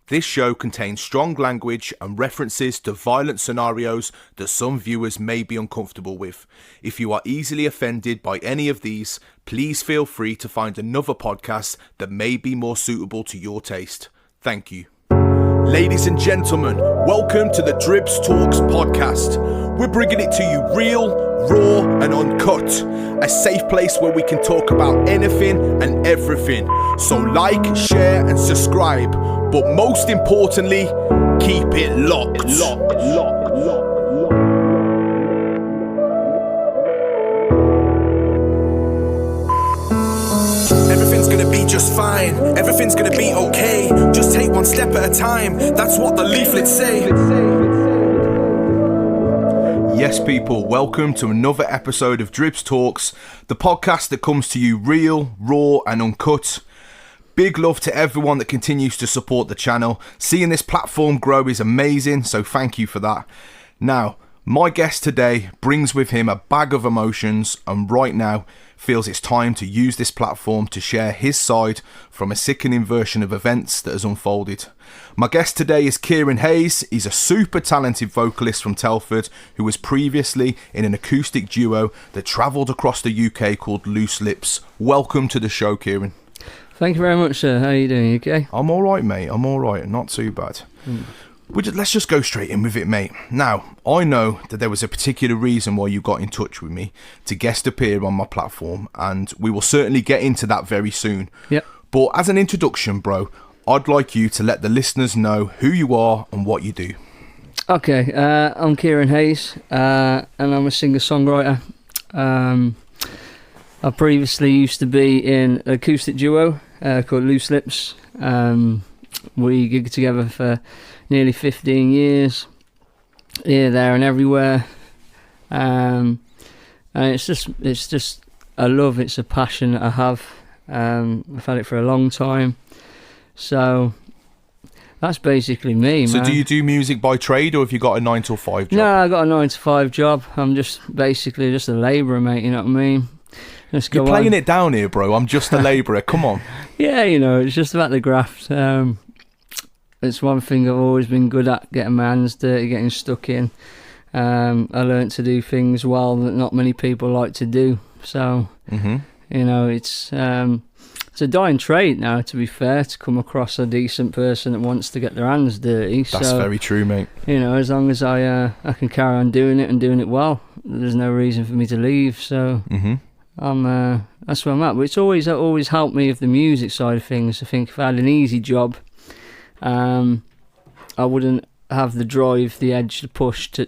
This show contains strong language and references to violent scenarios that some viewers may be uncomfortable with. If you are easily offended by any of these, please feel free to find another podcast that may be more suitable to your taste. Thank you. Ladies and gentlemen, welcome to the Dribbz Talks Podcast. We're bringing it to you real, raw and uncut. A safe place where we can talk about anything and everything. So like, share and subscribe. But most importantly, keep it locked. Everything's gonna be just fine. Everything's gonna be okay. Just take one step at a time. That's what the leaflets say. Yes, people, welcome to another episode of Dribbz Talks, the podcast that comes to you real, raw and uncut. Big love to everyone that continues to support the channel. Seeing this platform grow is amazing, so thank you for that. Now, my guest today brings with him a bag of emotions and right now feels it's time to use this platform to share his side from a sickening version of events that has unfolded. My guest today is Kieran Hayes. He's a super talented vocalist from Telford who was previously in an acoustic duo that travelled across the UK called Loose Lips. Welcome to the show, Kieran. Thank you very much, sir. How are you doing? You okay? I'm all right, mate. I'm all right. Not too bad. Let's just go straight in with it, mate. Now, I know that there was a particular reason why you got in touch with me to guest appear on my platform, and we will certainly get into that very soon. Yep. But as an introduction, bro, I'd like you to let the listeners know who you are and what you do. Okay, I'm Kieran Hayes, and I'm a singer-songwriter. I previously used to be in an acoustic duo called Loose Lips. We gigged together for nearly 15 years, here, there and everywhere. And it's just a love, it's a passion that I have. I've had it for a long time. So that's basically me, So man. do you do music by trade or have you got a 9 to 5 job? No, I got a 9 to 5 job. I'm just basically just a labourer, mate, you know what I mean? Just You're playing it down here, bro. I'm just a labourer. Come on. Yeah, you know, it's just about the graft. It's one thing I've always been good at, getting my hands dirty, getting stuck in. I learnt to do things well that not many people like to do. So, you know, it's a dying trade now, to be fair, to come across a decent person that wants to get their hands dirty. That's very true, mate. You know, as long as I can carry on doing it and doing it well, there's no reason for me to leave. So that's where I'm at. But it's always helped me with the music side of things. I think if I had an easy job, I wouldn't have the drive, the edge, the push to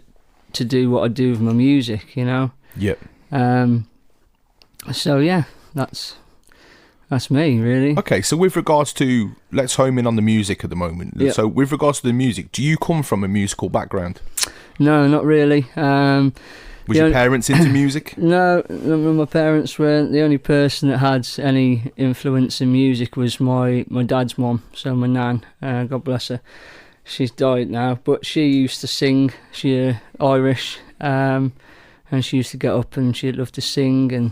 do what I do with my music, you know? Yep. So yeah, that's me, really. Okay, so with regards to, let's home in on the music at the moment. Yep. So with regards to the music, do you come from a musical background? No, not really. Was your parents into music? No, my parents weren't. The only person that had any influence in music was my dad's mum, so my nan, God bless her. She's died now, but she used to sing. She's Irish, and she used to get up and she'd love to sing and,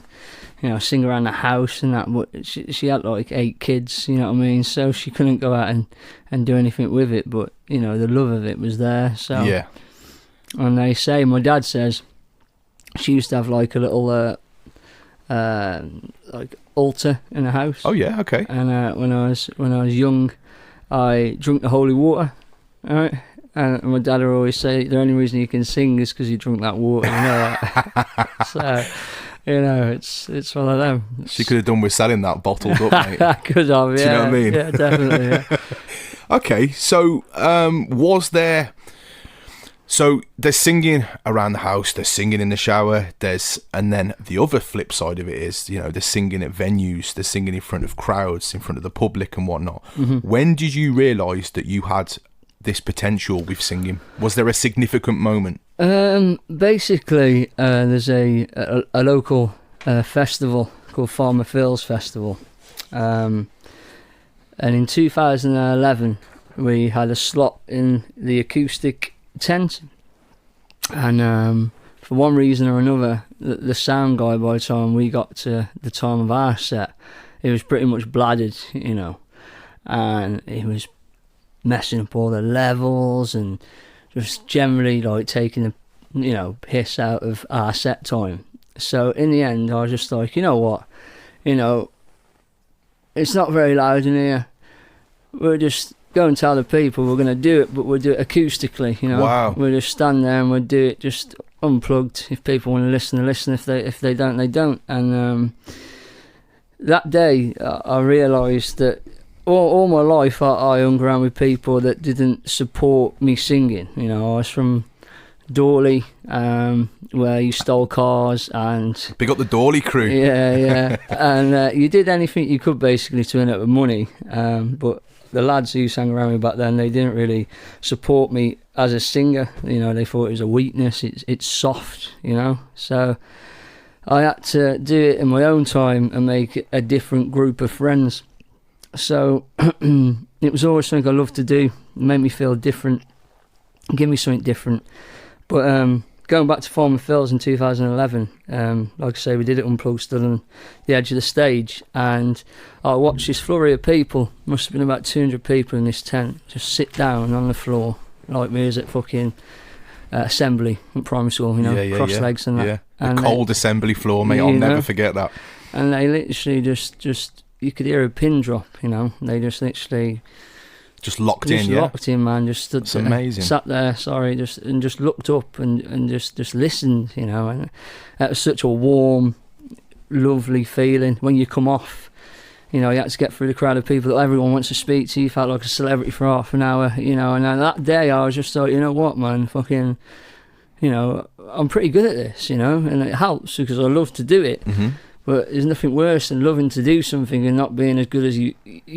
you know, sing around the house and that. But she had like 8 kids, you know what I mean? So she couldn't go out and do anything with it, but, you know, the love of it was there. So Yeah. And my dad says, she used to have like a little like altar in the house. Oh yeah, okay. And when I was young, I drank the holy water. All right. And my dad would always say the only reason you can sing is because you drunk that water. You know that? So, you know, it's one of them. She could have done with selling that bottled up, mate. Could have, yeah. Do you know what I mean? Yeah, definitely. Yeah. Okay, so was there? So there's singing around the house, there's singing in the shower, and then the other flip side of it is, you know, there's singing at venues, there's singing in front of crowds, in front of the public and whatnot. When did you realise that you had this potential with singing? Was there a significant moment? Basically, there's a local festival called Farmer Phil's Festival. And in 2011, we had a slot in the acoustic tent, and for one reason or another, the sound guy, by the time we got to the time of our set, it was pretty much bladdered, you know, and it was messing up all the levels and just generally like taking the, you know, piss out of our set time. So in the end, I was just like, you know what, you know, it's not very loud in here. We'll just go and tell the people we're going to do it, but we'll do it acoustically, you know. Wow. We'll just stand there and we'll do it just unplugged. If people want to listen, they listen. If they don't, they don't. And that day, I realised that all my life I hung around with people that didn't support me singing. You know, I was from Dawley, where you stole cars and... Big up the Dawley crew. Yeah. And you did anything you could basically to earn up the money. But the lads who sang around me back then, they didn't really support me as a singer. You know, they thought it was a weakness. It's soft, you know. So I had to do it in my own time and make a different group of friends. So it was always something I loved to do. It made me feel different, give me something different. But going back to Farmer Phil's in 2011, like I say, we did it unplugged, stood on the edge of the stage, and I watched this flurry of people, must have been about 200 people in this tent, just sit down on the floor like we was at fucking assembly in primary school, you know, cross legs and that. Yeah, and the cold assembly floor, mate, I'll never forget that. And they literally just you could hear a pin drop, you know, they just literally... Just locked in, yeah. Locked in, man. Just stood there, amazing. Sat there, just looked up and just listened, you know. And it was such a warm, lovely feeling when you come off. You know, you had to get through the crowd of people that everyone wants to speak to. You felt like a celebrity for half an hour, you know. And then that day, I was just like, you know what, man, fucking, you know, I'm pretty good at this, you know, and it helps because I love to do it. Mm-hmm. But there's nothing worse than loving to do something and not being as good as you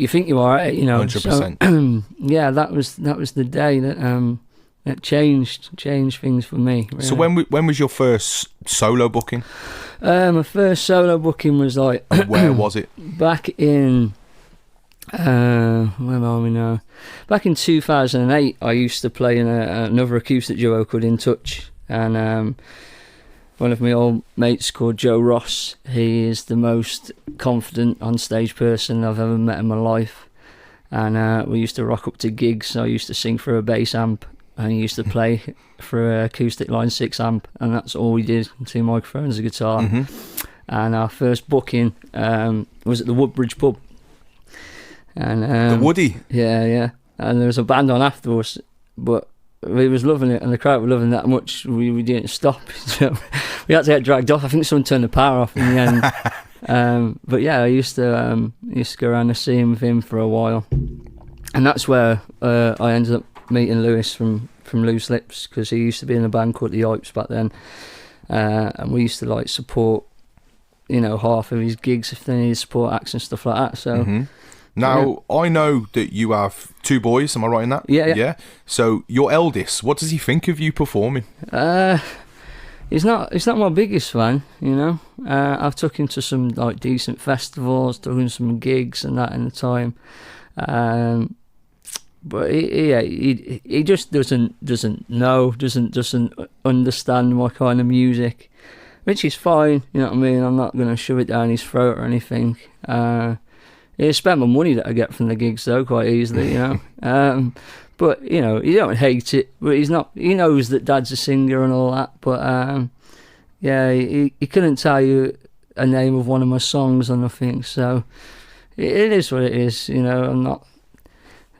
think you are, you know. 100%. So, yeah, that was the day that changed things for me. Really. So when was your first solo booking? My first solo booking was like... Where was it? Back in... where are we now? Back in 2008, I used to play in another acoustic duo called In Touch, and... one of my old mates called Joe Ross. He is the most confident on stage person I've ever met in my life. And we used to rock up to gigs. I used to sing for a bass amp and he used to play for an acoustic line 6 amp, and that's all we did, 2 microphones, a guitar. Mm-hmm. And our first booking was at the Woodbridge pub. And the Woody? Yeah. And there was a band on afterwards, but we was loving it, and the crowd were loving it that much. We didn't stop. So we had to get dragged off. I think someone turned the power off in the end. But yeah, I used to go around the scene with him for a while, and that's where I ended up meeting Lewis from Loose Lips, because he used to be in a band called the Yipes back then, and we used to like support, you know, half of his gigs if they needed support acts and stuff like that. So. Mm-hmm. Now, yeah. I know that you have 2 boys, am I right in that? Yeah. So, your eldest, what does he think of you performing? He's not my biggest fan, you know. I've took him to some like decent festivals, took him to some gigs and that in the time. But he just doesn't know, doesn't understand my kind of music, which is fine, you know what I mean? I'm not going to shove it down his throat or anything. He spent my money that I get from the gigs though quite easily, you know. But you know, he don't hate it. But he's not. He knows that Dad's a singer and all that. But yeah, he couldn't tell you a name of one of my songs or nothing. So it is what it is. You know,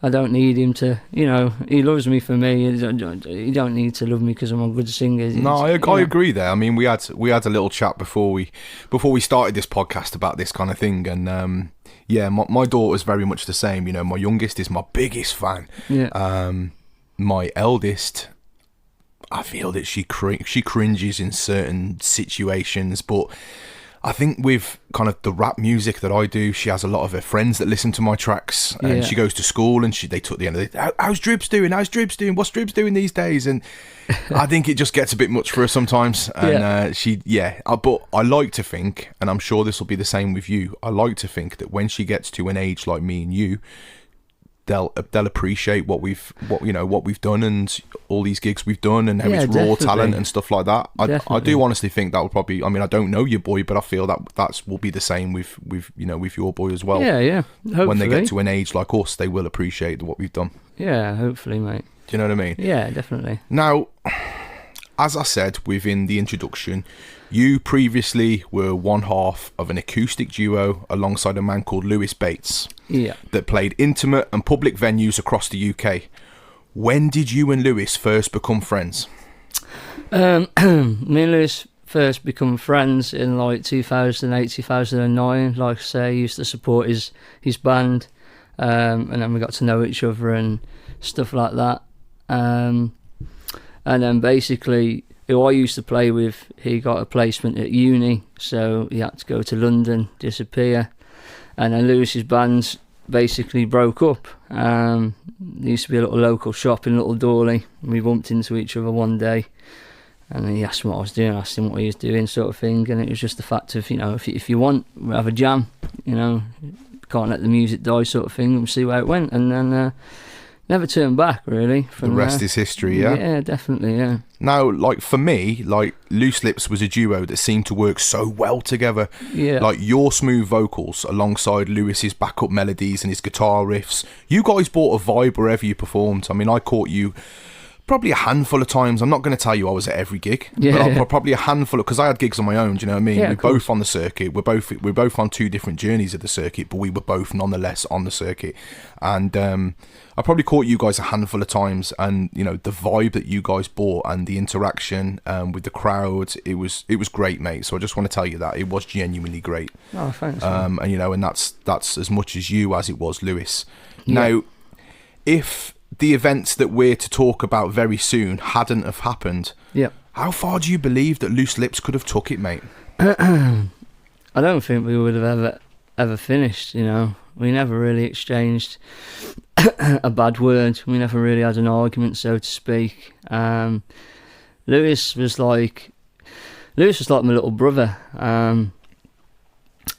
I don't need him to. You know, he loves me for me. He don't need to love me because I'm a good singer. No, I agree there. I mean, we had a little chat before we started this podcast about this kind of thing, and. Yeah, my daughter's very much the same. You know, my youngest is my biggest fan. Yeah. My eldest, I feel that she cringes in certain situations, but I think with kind of the rap music that I do, she has a lot of her friends that listen to my tracks, and she goes to school and they took the end of it. How's Dribbz doing? What's Dribbz doing these days? And I think it just gets a bit much for her sometimes. And but I like to think, and I'm sure this will be the same with you, I like to think that when she gets to an age like me and you, they'll appreciate what we've done and all these gigs we've done and how it's raw definitely. talent and stuff like that. I Definitely. do honestly think that will probably. I mean, I don't know your boy, but I feel that will be the same with your boy as well. Yeah. Hopefully. When they get to an age like us, they will appreciate what we've done. Yeah, hopefully, mate. Do you know what I mean? Yeah, definitely. Now, as I said within the introduction, you previously were one half of an acoustic duo alongside a man called Lewis Bates. Yeah. That played intimate and public venues across the UK. When did you and Lewis first become friends? Me and Lewis first become friends in like 2008, 2009. Like I say, I used to support his band, and then we got to know each other and stuff like that. And then basically, who I used to play with, he got a placement at uni, so he had to go to London, disappear. And then Lewis's bands basically broke up. There used to be a little local shop in Little Dawley. We bumped into each other one day, and he asked me what I was doing. I asked him what he was doing, sort of thing. And it was just the fact of, if you want, we'll have a jam. Can't let the music die, sort of thing, and see where it went. And then never turned back, really. The rest is history, yeah? Yeah, definitely, yeah. Now, like, for me, like, Loose Lips was a duo that seemed to work so well together. Yeah. Like, your smooth vocals alongside Lewis's backup melodies and his guitar riffs. You guys brought a vibe wherever you performed. I mean, I caught you probably a handful of times. I'm not going to tell you I was at every gig, but probably a handful, because I had gigs on my own, do you know what I mean? Yeah, we're both on the circuit. We're both on two different journeys of the circuit, but we were both nonetheless on the circuit. And I probably caught you guys a handful of times, and the vibe that you guys brought and the interaction with the crowd, it was great, mate. So I just want to tell you that it was genuinely great. Oh, thanks. And that's as much as you as it was Lewis. Yeah. Now, if the events that we're to talk about very soon hadn't have happened, how far do you believe that Loose Lips could have took it, mate? I don't think we would have ever finished. We never really exchanged a bad word. We never really had an argument, so to speak. Lewis was like my little brother.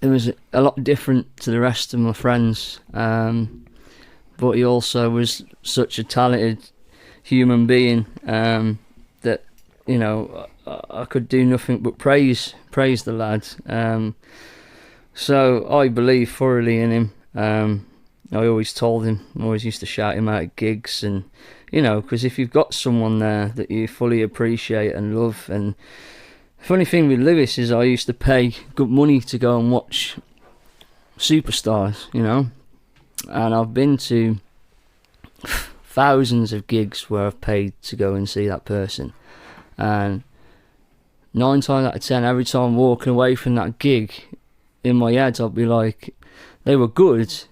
It was a lot different to the rest of my friends, but he also was such a talented human being that I could do nothing but praise the lad. So I believe thoroughly in him. I always told him, I always used to shout him out at gigs, and because if you've got someone there that you fully appreciate and love. And the funny thing with Lewis is I used to pay good money to go and watch superstars, and I've been to thousands of gigs where I've paid to go and see that person, and 9 times out of 10, every time walking away from that gig, in my head I'll be like, they were good,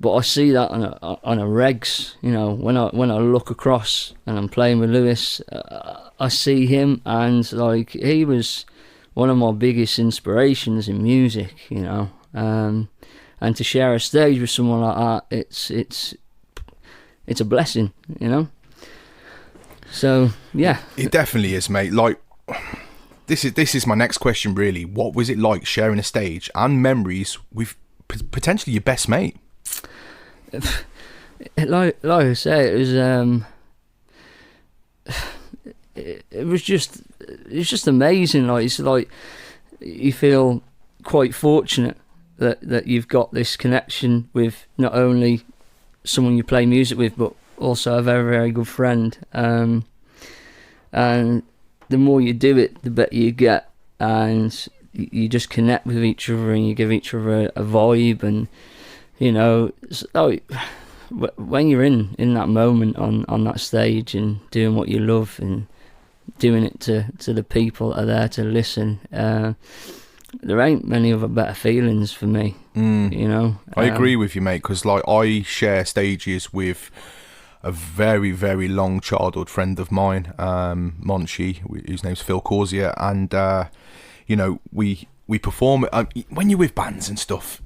but I see that on a regs, when I look across and I'm playing with Lewis, I see him, and like, he was one of my biggest inspirations in music, and to share a stage with someone like that, it's a blessing, So yeah, it definitely is, mate. Like, this is my next question, really. What was it like sharing a stage and memories with potentially your best mate? Like I say, it was just amazing. Like, it's like you feel quite fortunate that you've got this connection with not only someone you play music with, but also a very, very good friend. And the more you do it, the better you get, and you just connect with each other, and you give each other a vibe. And when you're in that moment on that stage and doing what you love and doing it to the people that are there to listen, there ain't many other better feelings for me. I agree with you, mate, because like, I share stages with a very, very long childhood friend of mine, Monchi, whose name's Phil Corsia, and we perform. When you're with bands and stuff,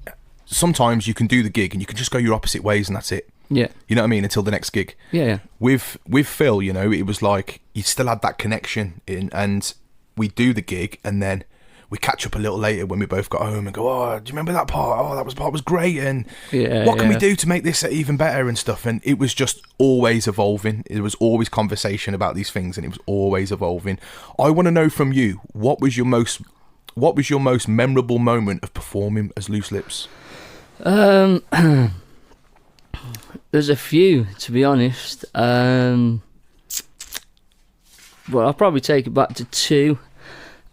sometimes you can do the gig and you can just go your opposite ways, and that's it. Yeah. You know what I mean? Until the next gig. Yeah. With Phil, it was like you still had that connection and we do the gig, and then we catch up a little later when we both got home and go, oh, do you remember that part? Oh, that part was great. And what can we do to make this even better and stuff? And it was just always evolving. It was always conversation about these things, and it was always evolving. I want to know from you, what was your most memorable moment of performing as Loose Lips? There's a few, to be honest. Well, I'll probably take it back to two.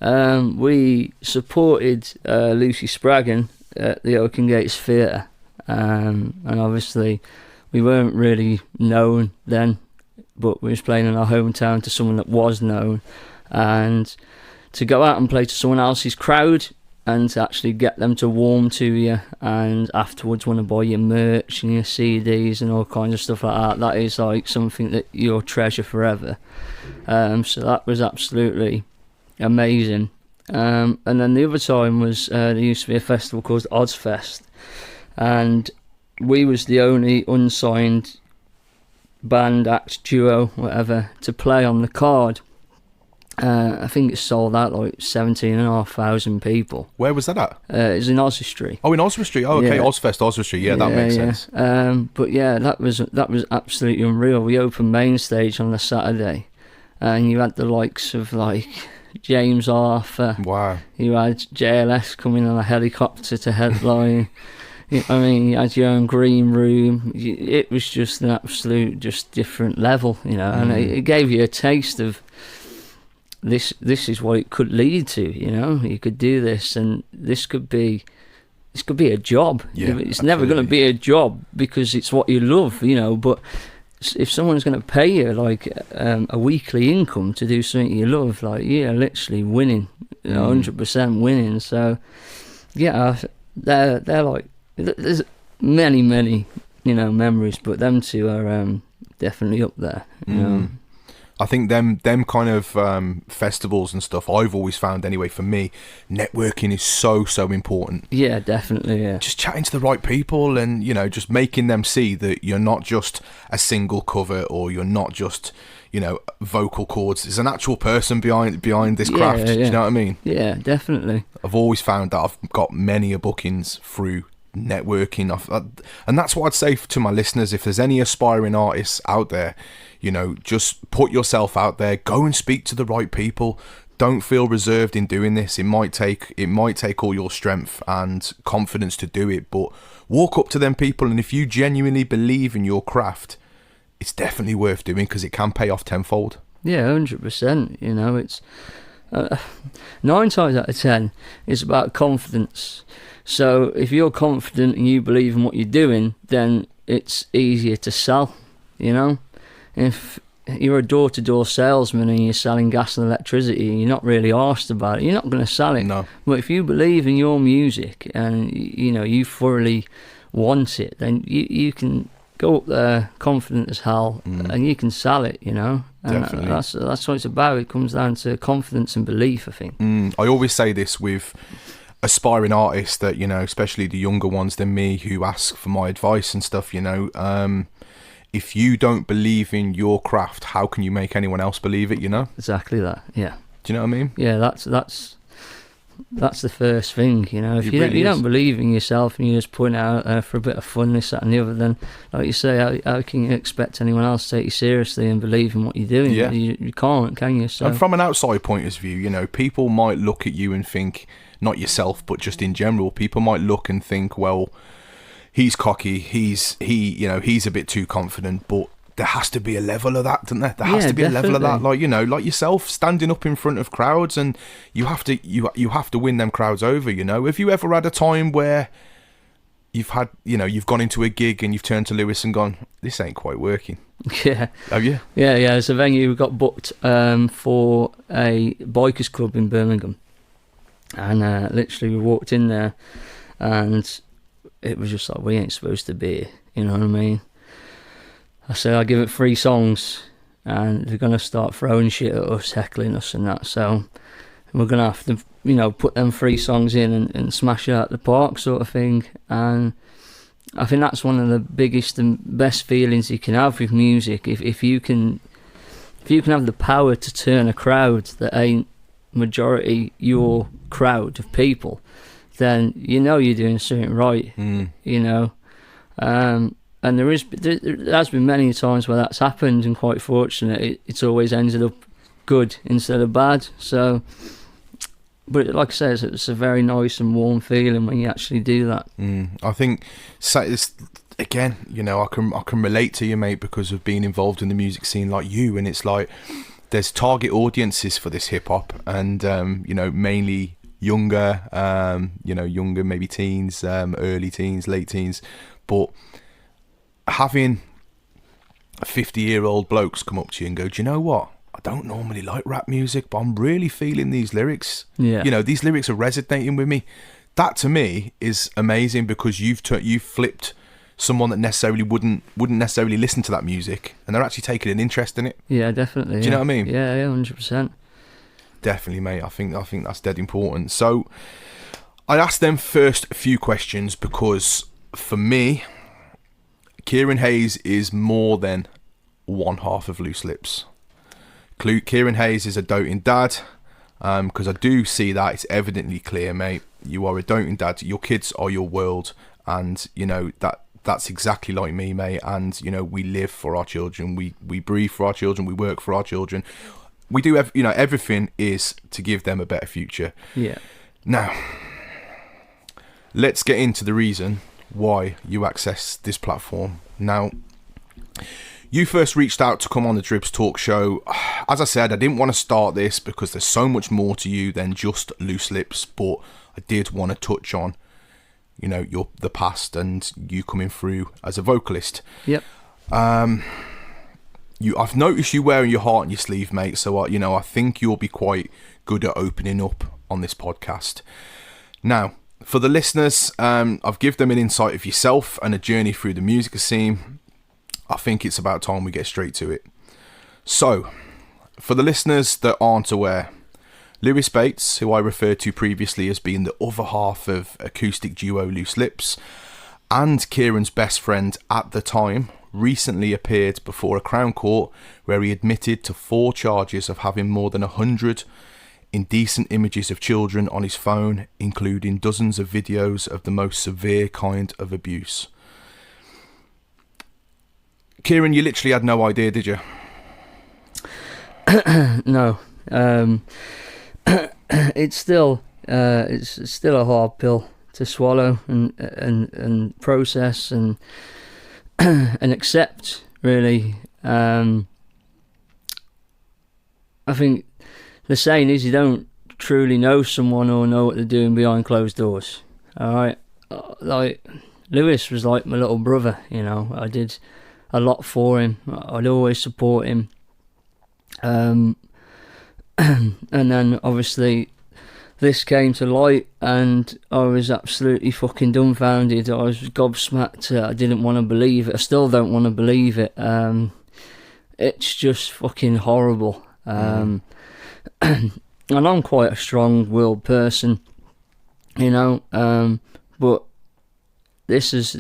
We supported Lucy Spraggan at the Oaken Gates Theatre, and obviously we weren't really known then, but we was playing in our hometown to someone that was known, and to go out and play to someone else's crowd and to actually get them to warm to you and afterwards want to buy your merch and your CDs and all kinds of stuff like that, that is like something that you'll treasure forever. So that was absolutely amazing. And then the other time was there used to be a festival called Ozfest, and we was the only unsigned band, act, duo, whatever, to play on the card. I think it sold out like 17,500 people. Where was that at? It was in Oswestry. Oh, in Oswestry. Oh, okay. Yeah. Ozfest, Oswestry. Yeah, that makes sense. But yeah, that was absolutely unreal. We opened main stage on the Saturday, and you had the likes of like James Arthur. Wow. You had JLS coming on a helicopter to headline. I mean, you had your own green room. It was just an absolute, just different level, you know, and it gave you a taste of this is what it could lead to, you know. You could do this, and this could be a job. Yeah, it's never going to be a job because it's what you love, you know. But if someone's going to pay you like a weekly income to do something you love, like, yeah, literally winning, you know, 100% winning. So yeah, they're like, there's many, you know, memories, but them two are definitely up there, you know. I think them kind of festivals and stuff, I've always found anyway, for me, networking is so important. Yeah, definitely, yeah. Just chatting to the right people and, you know, just making them see that you're not just a single cover or you're not just, you know, vocal cords. There's an actual person behind this craft. Yeah. Do you know what I mean? Yeah, definitely. I've always found that I've got many bookings through networking. And that's what I'd say to my listeners. If there's any aspiring artists out there, you know, just put yourself out there, go and speak to the right people. Don't feel reserved in doing this. It might take all your strength and confidence to do it, but walk up to them people, and if you genuinely believe in your craft, it's definitely worth doing because it can pay off tenfold. Yeah, 100%. You know, it's 9 times out of 10 it's about confidence. So if you're confident and you believe in what you're doing, then it's easier to sell, you know. If you're a door-to-door salesman and you're selling gas and electricity and you're not really arsed about it, you're not going to sell it. No. But if you believe in your music and, you know, you thoroughly want it, then you can go up there confident as hell and you can sell it, you know. And definitely. That's what it's about. It comes down to confidence and belief, I think. I always say this with aspiring artists that, you know, especially the younger ones than me who ask for my advice and stuff, you know, if you don't believe in your craft, how can you make anyone else believe it, you know? Exactly that, yeah. Do you know what I mean? Yeah, that's the first thing, you know. If It you really don't is. believe in yourself and you're just putting it out there for a bit of fun, this, that and the other, then, like you say, how can you expect anyone else to take you seriously and believe in what you're doing? Yeah. You can't, can you? So, and from an outside point of view, you know, people might look at you and think, not yourself, but just in general, people might look and think, well, he's cocky, he's a bit too confident, but there has to be a level of that, doesn't there? There has to be a level of that, like, you know, like yourself, standing up in front of crowds, and you have to win them crowds over, you know. Have you ever had a time where you've gone into a gig and you've turned to Lewis and gone, this ain't quite working? Yeah. Have you? Yeah, there's a venue we got booked for a bikers club in Birmingham, and literally we walked in there and it was just like, we ain't supposed to be here, you know what I mean? I said, I'll give it 3 songs and they're going to start throwing shit at us, heckling us and that, so we're going to have to, you know, put them 3 songs in and smash it out the park sort of thing. And I think that's one of the biggest and best feelings you can have with music, if you can have the power to turn a crowd that ain't majority your crowd of people, then you know you're doing something right. You know, and there has been many times where that's happened, and quite fortunate, it's always ended up good instead of bad. So, but like I say, it's a very nice and warm feeling when you actually do that. I think it's, again, you know, I can relate to you, mate, because of being involved in the music scene like you, and it's like there's target audiences for this hip hop, and you know, mainly younger, younger, maybe teens, early teens, late teens, but having 50-year-old blokes come up to you and go, do you know what? I don't normally like rap music, but I'm really feeling these lyrics. Yeah. You know, these lyrics are resonating with me. That to me is amazing, because you've flipped someone that necessarily wouldn't necessarily listen to that music, and they're actually taking an interest in it. Yeah, definitely. Do you know what I mean? Yeah, 100%. Definitely, mate. I think that's dead important. So I asked them first few questions because for me, Kieran Hayes is more than one half of Loose Lips. Kieran Hayes is a doting dad, because I do see that. It's evidently clear, mate. You are a doting dad. Your kids are your world, and you know that's exactly like me, mate. And you know, we live for our children. We breathe for our children. We work for our children. We do, everything is to give them a better future. Yeah. Now, let's get into the reason why you access this platform. Now, you first reached out to come on the Dribbz Talk show. As I said, I didn't want to start this because there's so much more to you than just Loose Lips, but I did want to touch on, you know, the past and you coming through as a vocalist. Yep. I've noticed you wearing your heart on your sleeve, mate. So I think you'll be quite good at opening up on this podcast. Now, for the listeners, I've given them an insight of yourself and a journey through the music scene. I think it's about time we get straight to it. So, for the listeners that aren't aware, Lewis Bates, who I referred to previously as being the other half of acoustic duo Loose Lips, and Kieran's best friend at the time, recently appeared before a Crown Court where he admitted to 4 charges of having more than 100 indecent images of children on his phone, including dozens of videos of the most severe kind of abuse. Kieran, you literally had no idea, did you? No. It's still a hard pill to swallow and process and accept, really. I think the saying is you don't truly know someone or know what they're doing behind closed doors. Alright, like Lewis was like my little brother, you know. I did a lot for him. I'd always support him. And then obviously this came to light and I was absolutely fucking dumbfounded. I was gobsmacked. I didn't want to believe it. I still don't want to believe it. It's just fucking horrible. And I'm quite a strong-willed person, you know, but this has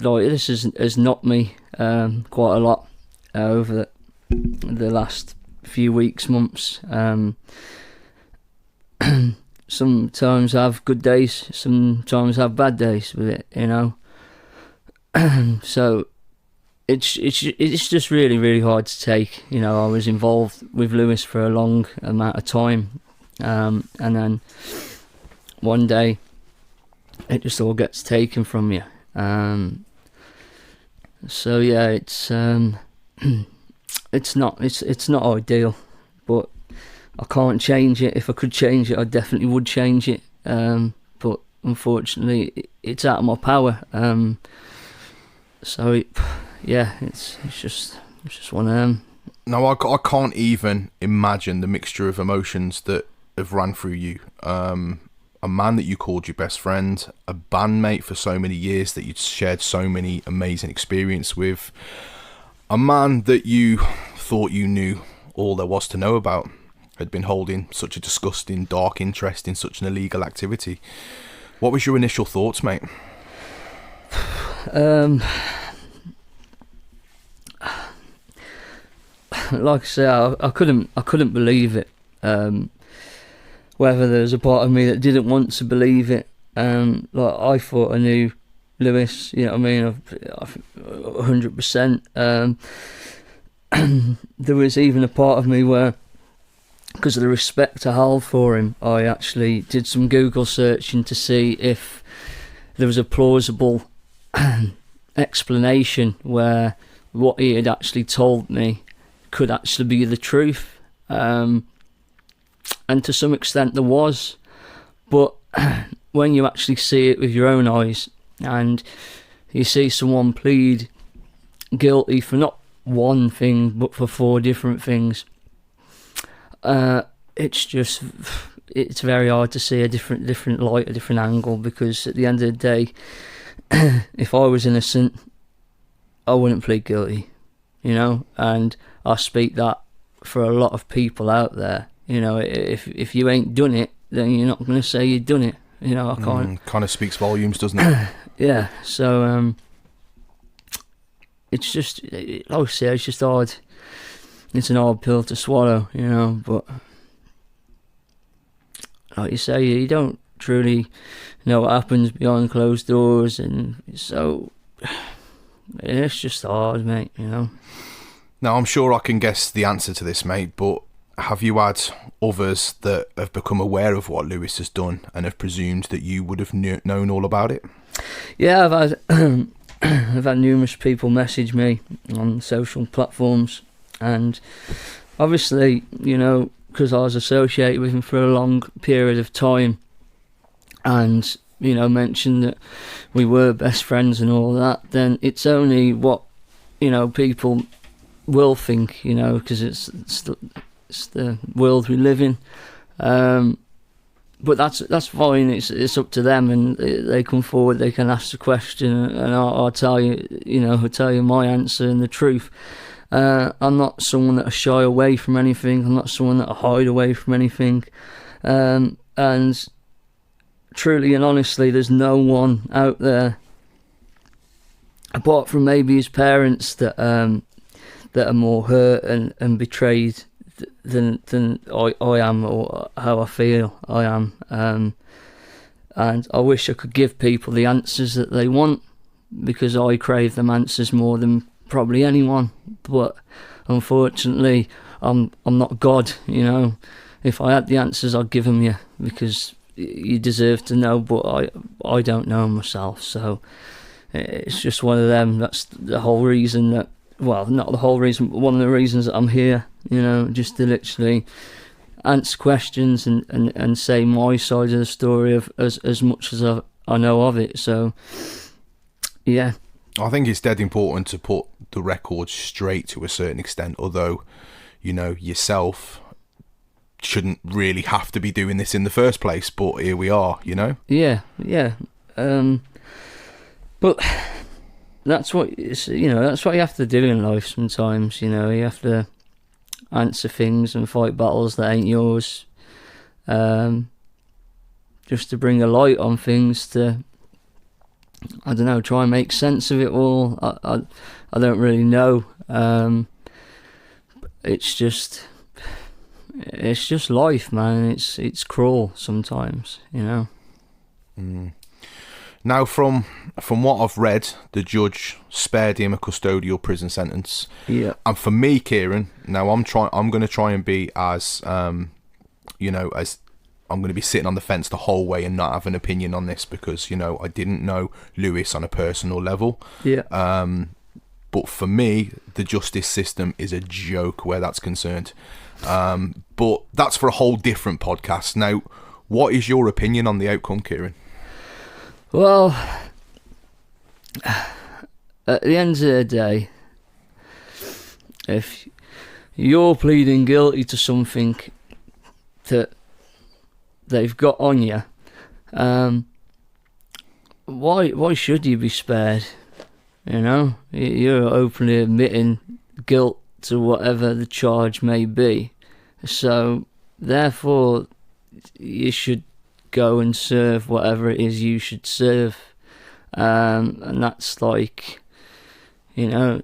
knocked me quite a lot over the last few weeks, months. Sometimes I have good days, sometimes I have bad days with it, you know. So it's just really, really hard to take. You know, I was involved with Lewis for a long amount of time, and then one day it just all gets taken from you. So yeah, it's not ideal, but I can't change it. If I could change it, I definitely would change it. But unfortunately, it's out of my power. So it's just one of them. No, I can't even imagine the mixture of emotions that have ran through you. A man that you called your best friend, a bandmate for so many years that you'd shared so many amazing experiences with, a man that you thought you knew all there was to know about, had been holding such a disgusting, dark interest in such an illegal activity. What was your initial thoughts, mate? Like I say, I couldn't believe it. whether there was a part of me that didn't want to believe it. Like, I thought I knew Lewis, you know what I mean, 100%. There was even a part of me where, because of the respect I held for him, I actually did some Google searching to see if there was a plausible explanation where what he had actually told me could actually be the truth. And to some extent there was, but when you actually see it with your own eyes and you see someone plead guilty for not one thing but for 4 different things, it's very hard to see a different light, a different angle, because at the end of the day, if I was innocent, I wouldn't plead guilty, you know. And I speak that for a lot of people out there, you know. If you ain't done it, then you're not going to say you've done it, you know. I can't. Kind of speaks volumes, doesn't it? Yeah. So it's just, like I say, it's just hard. It's an hard pill to swallow, you know. But like you say, you don't truly know what happens behind closed doors, and so it's just hard, mate, you know. Now, I'm sure I can guess the answer to this, mate, but have you had others that have become aware of what Lewis has done and have presumed that you would have known all about it? Yeah, I've had I've had numerous people message me on social platforms, and obviously, you know, because I was associated with him for a long period of time, and, you know, mentioned that we were best friends and all that, then it's only what, you know, people will think, you know, because it's the world we live in. But that's fine. It's up to them, and they come forward. They can ask the question, and I'll tell you, you know, I'll tell you my answer and the truth. I'm not someone that I shy away from anything. I'm not someone that I hide away from anything. And truly and honestly, there's no one out there, apart from maybe his parents, that are more hurt and betrayed than I am, or how I feel I am. And I wish I could give people the answers that they want, because I crave them answers more than probably anyone. But unfortunately, I'm not God, you know. If I had the answers, I'd give them you, because you deserve to know, but I don't know myself. So it's just one of them. That's the whole reason that, well, not the whole reason, but one of the reasons that I'm here, you know, just to literally answer questions and say my side of the story of as much as I know of it. So, yeah. I think it's dead important to put the record straight to a certain extent, although, you know, yourself shouldn't really have to be doing this in the first place, but here we are, you know? Yeah. But that's what, you know, that's what you have to do in life sometimes, you know. You have to answer things and fight battles that ain't yours, just to bring a light on things, to, I don't know, try and make sense of it all. I don't really know. It's just life, man. It's cruel sometimes, you know. Now, from what I've read, the judge spared him a custodial prison sentence. Yeah. And for me, Kieran, now I'm going to try and be as, you know, as I'm going to be sitting on the fence the whole way and not have an opinion on this, because, you know, I didn't know Lewis on a personal level. Yeah. But for me, the justice system is a joke where that's concerned. But that's for a whole different podcast. Now, what is your opinion on the outcome, Kieran? Well, at the end of the day, if you're pleading guilty to something that they've got on you, why should you be spared? You know, you're openly admitting guilt to whatever the charge may be, so therefore you should go and serve whatever it is you should serve, and that's like, you know,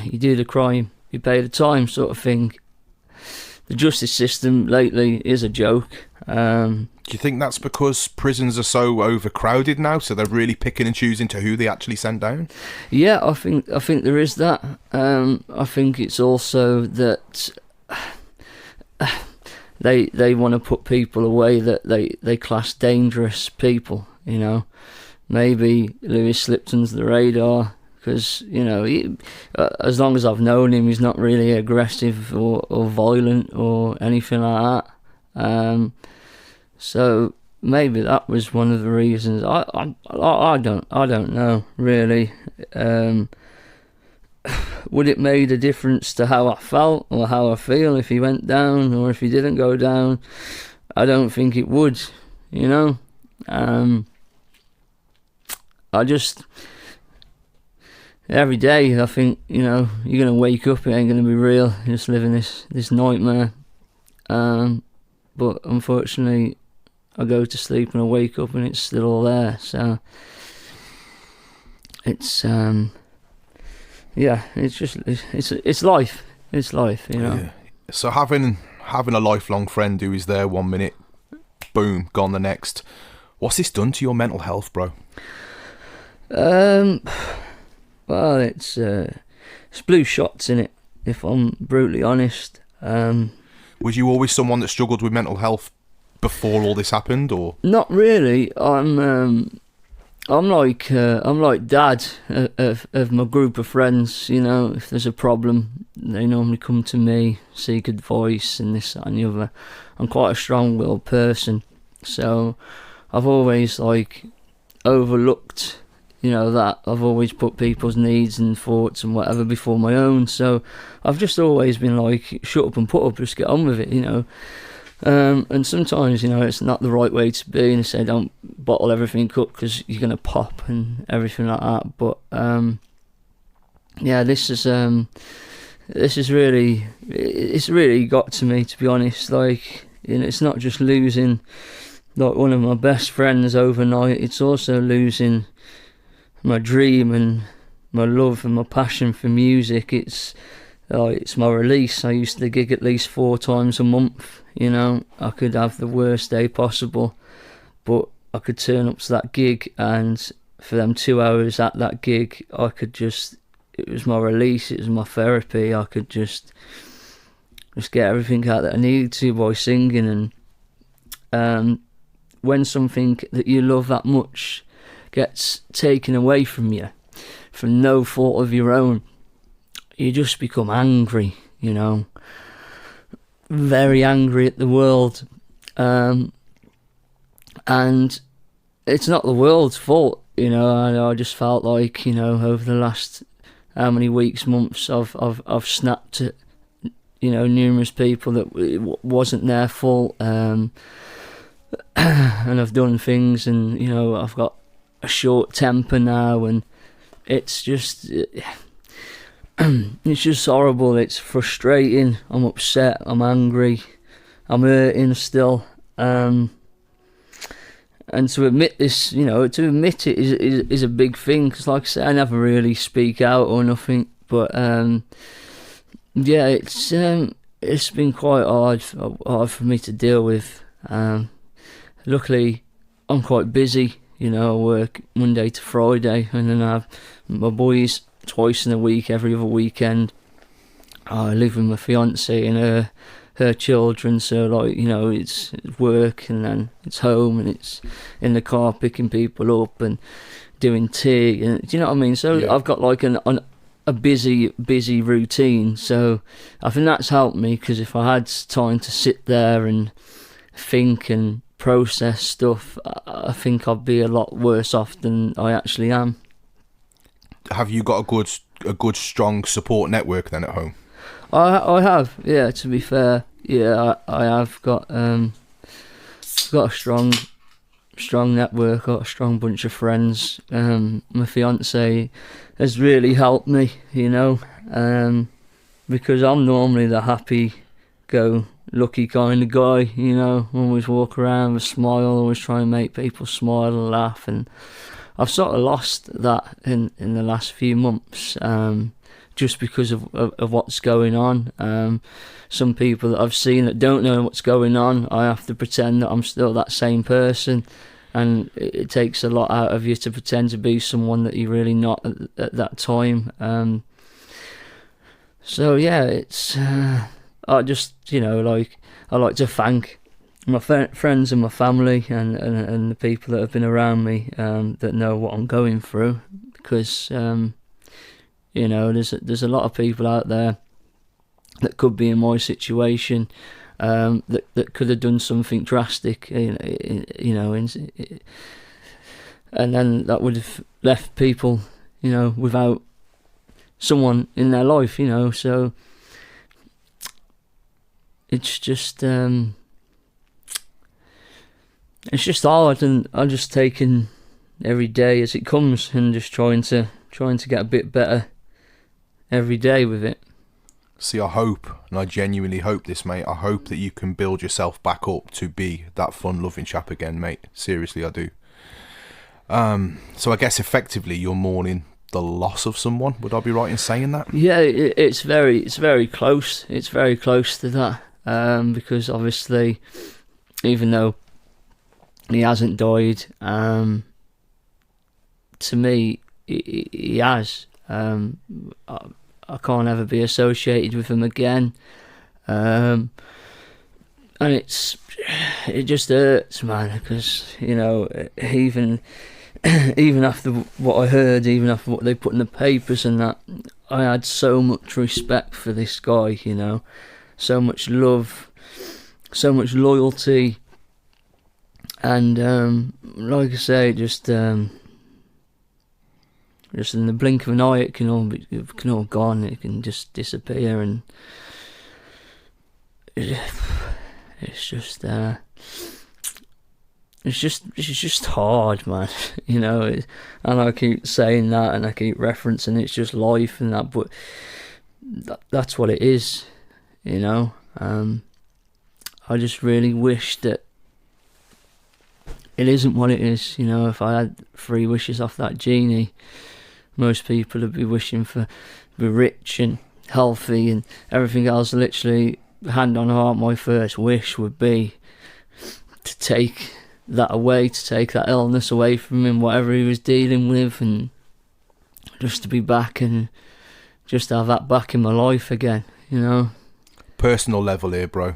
you do the crime, you pay the time, sort of thing. The justice system lately is a joke. Do you think that's because prisons are so overcrowded now, so they're really picking and choosing to who they actually send down? Yeah, I think there is that. I think it's also that they want to put people away that they class dangerous people. You know, maybe Lewis slipped under the radar because as long as I've known him, he's not really aggressive or violent or anything like that. So maybe that was one of the reasons. I don't know really. Would it made a difference to how I felt or how I feel if he went down or if he didn't go down? I don't think it would. I just every day I think you're gonna wake up, it ain't gonna be real. You're just living this nightmare. But unfortunately, I go to sleep and I wake up and it's still all there. So it's it's life. It's life, Yeah. So having a lifelong friend who is there 1 minute, boom, gone the next. What's this done to your mental health, bro? Well, it's blue shots in it, if I'm brutally honest. Was you always someone that struggled with mental health before all this happened, or? Not really. I'm like dad of my group of friends. If there's a problem, they normally come to me, seek advice, and this, that, and the other. I'm quite a strong-willed person, so I've always overlooked, that I've always put people's needs and thoughts and whatever before my own. So I've just always been like, shut up and put up, just get on with it, And sometimes, it's not the right way to be, and they say don't bottle everything up because you're gonna pop and everything like that. But this is really, it's really got to me, to be honest. It's not just losing one of my best friends overnight. It's also losing my dream and my love and my passion for music. It's my release. I used to gig at least 4 times a month. I could have the worst day possible, but I could turn up to that gig, and for them 2 hours at that gig, it was my release, it was my therapy. I could just get everything out that I needed to by singing. And when something that you love that much gets taken away from you for no fault of your own, you just become angry, very angry at the world. And it's not the world's fault, I just felt like, over the last how many weeks, months, I've snapped at, numerous people that it wasn't their fault. And I've done things, and, I've got a short temper now, and it's just it's just horrible. It's frustrating. I'm upset. I'm angry. I'm hurting still. And to admit this, to admit it is a big thing, because like I say, I never really speak out or nothing. But it's been quite hard for me to deal with. Luckily, I'm quite busy. I work Monday to Friday, and then I have my boys twice in a week, every other weekend. I live with my fiance and her children, so it's work, and then it's home, and it's in the car picking people up and doing tea, and do you know what I mean? So yeah. I've got a busy routine, so I think that's helped me, because if I had time to sit there and think and process stuff, I think I'd be a lot worse off than I actually am. Have you got a good strong support network then at home? I have, yeah. To be fair, yeah, I have got a strong network, got a strong bunch of friends. My fiance has really helped me, because I'm normally the happy-go-lucky kind of guy, always walk around with a smile, always try and make people smile and laugh, and I've sort of lost that in the last few months, just because of what's going on. Some people that I've seen that don't know what's going on, I have to pretend that I'm still that same person, and it takes a lot out of you to pretend to be someone that you're really not at that time. So yeah, it's I just, I like to thank my friends and my family and the people that have been around me, that know what I'm going through, because there's a lot of people out there that could be in my situation, that could have done something drastic, and then that would have left people, without someone in their life, so it's just hard, and I'm just taking every day as it comes and just trying to get a bit better every day with it. See, I hope, and I genuinely hope this, mate, I hope that you can build yourself back up to be that fun-loving chap again, mate. Seriously, I do. So I guess effectively you're mourning the loss of someone. Would I be right in saying that? Yeah, it's very close. It's very close to that, because obviously, even though he hasn't died, to me, he has. I can't ever be associated with him again, and it just hurts, man, because even after what I heard, even after what they put in the papers and that, I had so much respect for this guy, so much love, so much loyalty, and like I say, just in the blink of an eye, it can all gone. It can just disappear, and it's just hard, man. And I keep saying that, and I keep referencing it's just life and that, but that's what it is. I just really wish that it isn't what it is. If I had 3 wishes off that genie, most people would be wishing to be rich and healthy and everything else. Literally, hand on heart, my first wish would be to take that away, to take that illness away from him, whatever he was dealing with, and just to be back and just have that back in my life again, Personal level here, bro.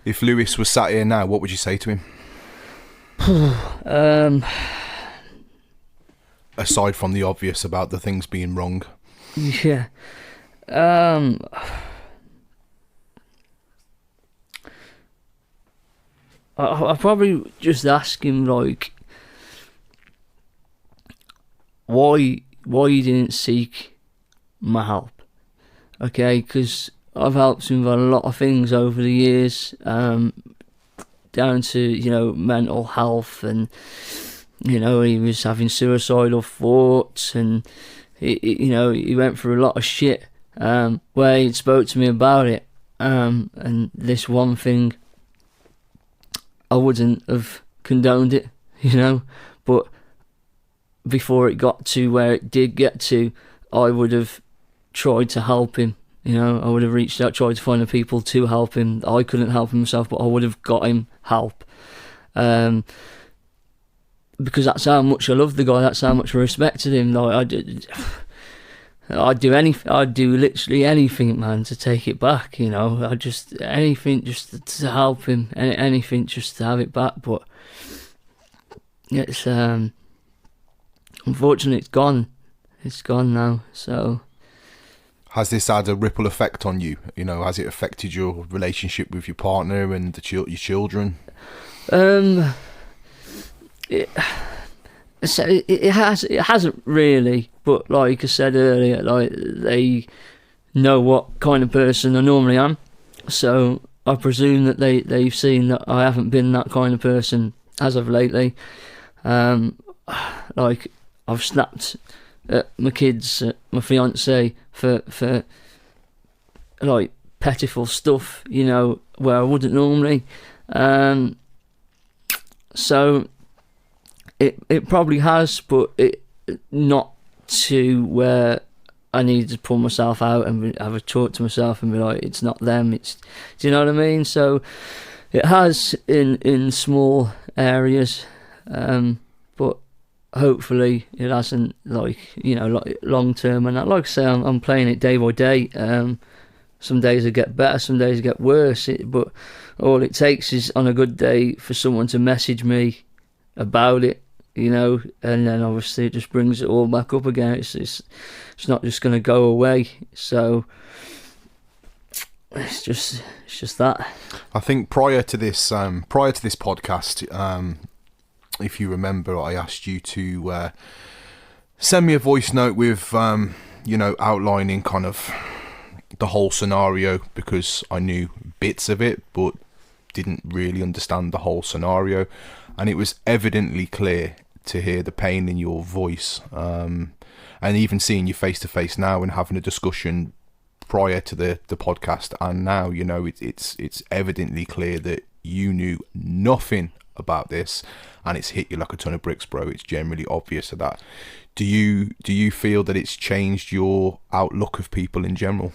If Lewis was sat here now, what would you say to him? Aside from the obvious about the things being wrong. Yeah. I'll probably just ask him, like, why you didn't seek my help. Okay, because I've helped him with a lot of things over the years, down to, mental health, and, he was having suicidal thoughts, and, he went through a lot of shit, where he spoke to me about it, and this one thing, I wouldn't have condoned it, but before it got to where it did get to, I would have tried to help him. I would have reached out, tried to find the people to help him. I couldn't help himself, but I would have got him help. Because that's how much I love the guy, that's how much I respected him. Like, I'd do literally anything, man, to take it back, anything just to help him, anything just to have it back, but it's, unfortunately it's gone now, so. Has this had a ripple effect on you? Has it affected your relationship with your partner and your children? It hasn't really, but like I said earlier, like, they know what kind of person I normally am, so I presume that they've seen that I haven't been that kind of person as of lately. Like, I've snapped at my kids, at my fiance for like pitiful stuff, where I wouldn't normally. So it probably has, but it not to where I needed to pull myself out and have a talk to myself and be like, it's not them, do you know what I mean? So it has in small areas, but hopefully it hasn't, like, long term. And like I say, I'm playing it day by day. Some days I get better, some days I get worse, but all it takes is on a good day for someone to message me about it, and then obviously it just brings it all back up again. It's not just going to go away. So it's just that. I think prior to this podcast, if you remember, I asked you to send me a voice note with outlining kind of the whole scenario, because I knew bits of it but didn't really understand the whole scenario, and it was evidently clear to hear the pain in your voice, and even seeing you face to face now and having a discussion prior to the podcast and now, it's evidently clear that you knew nothing about this, and it's hit you like a ton of bricks, bro. It's generally obvious of that. Do you feel that it's changed your outlook of people in general?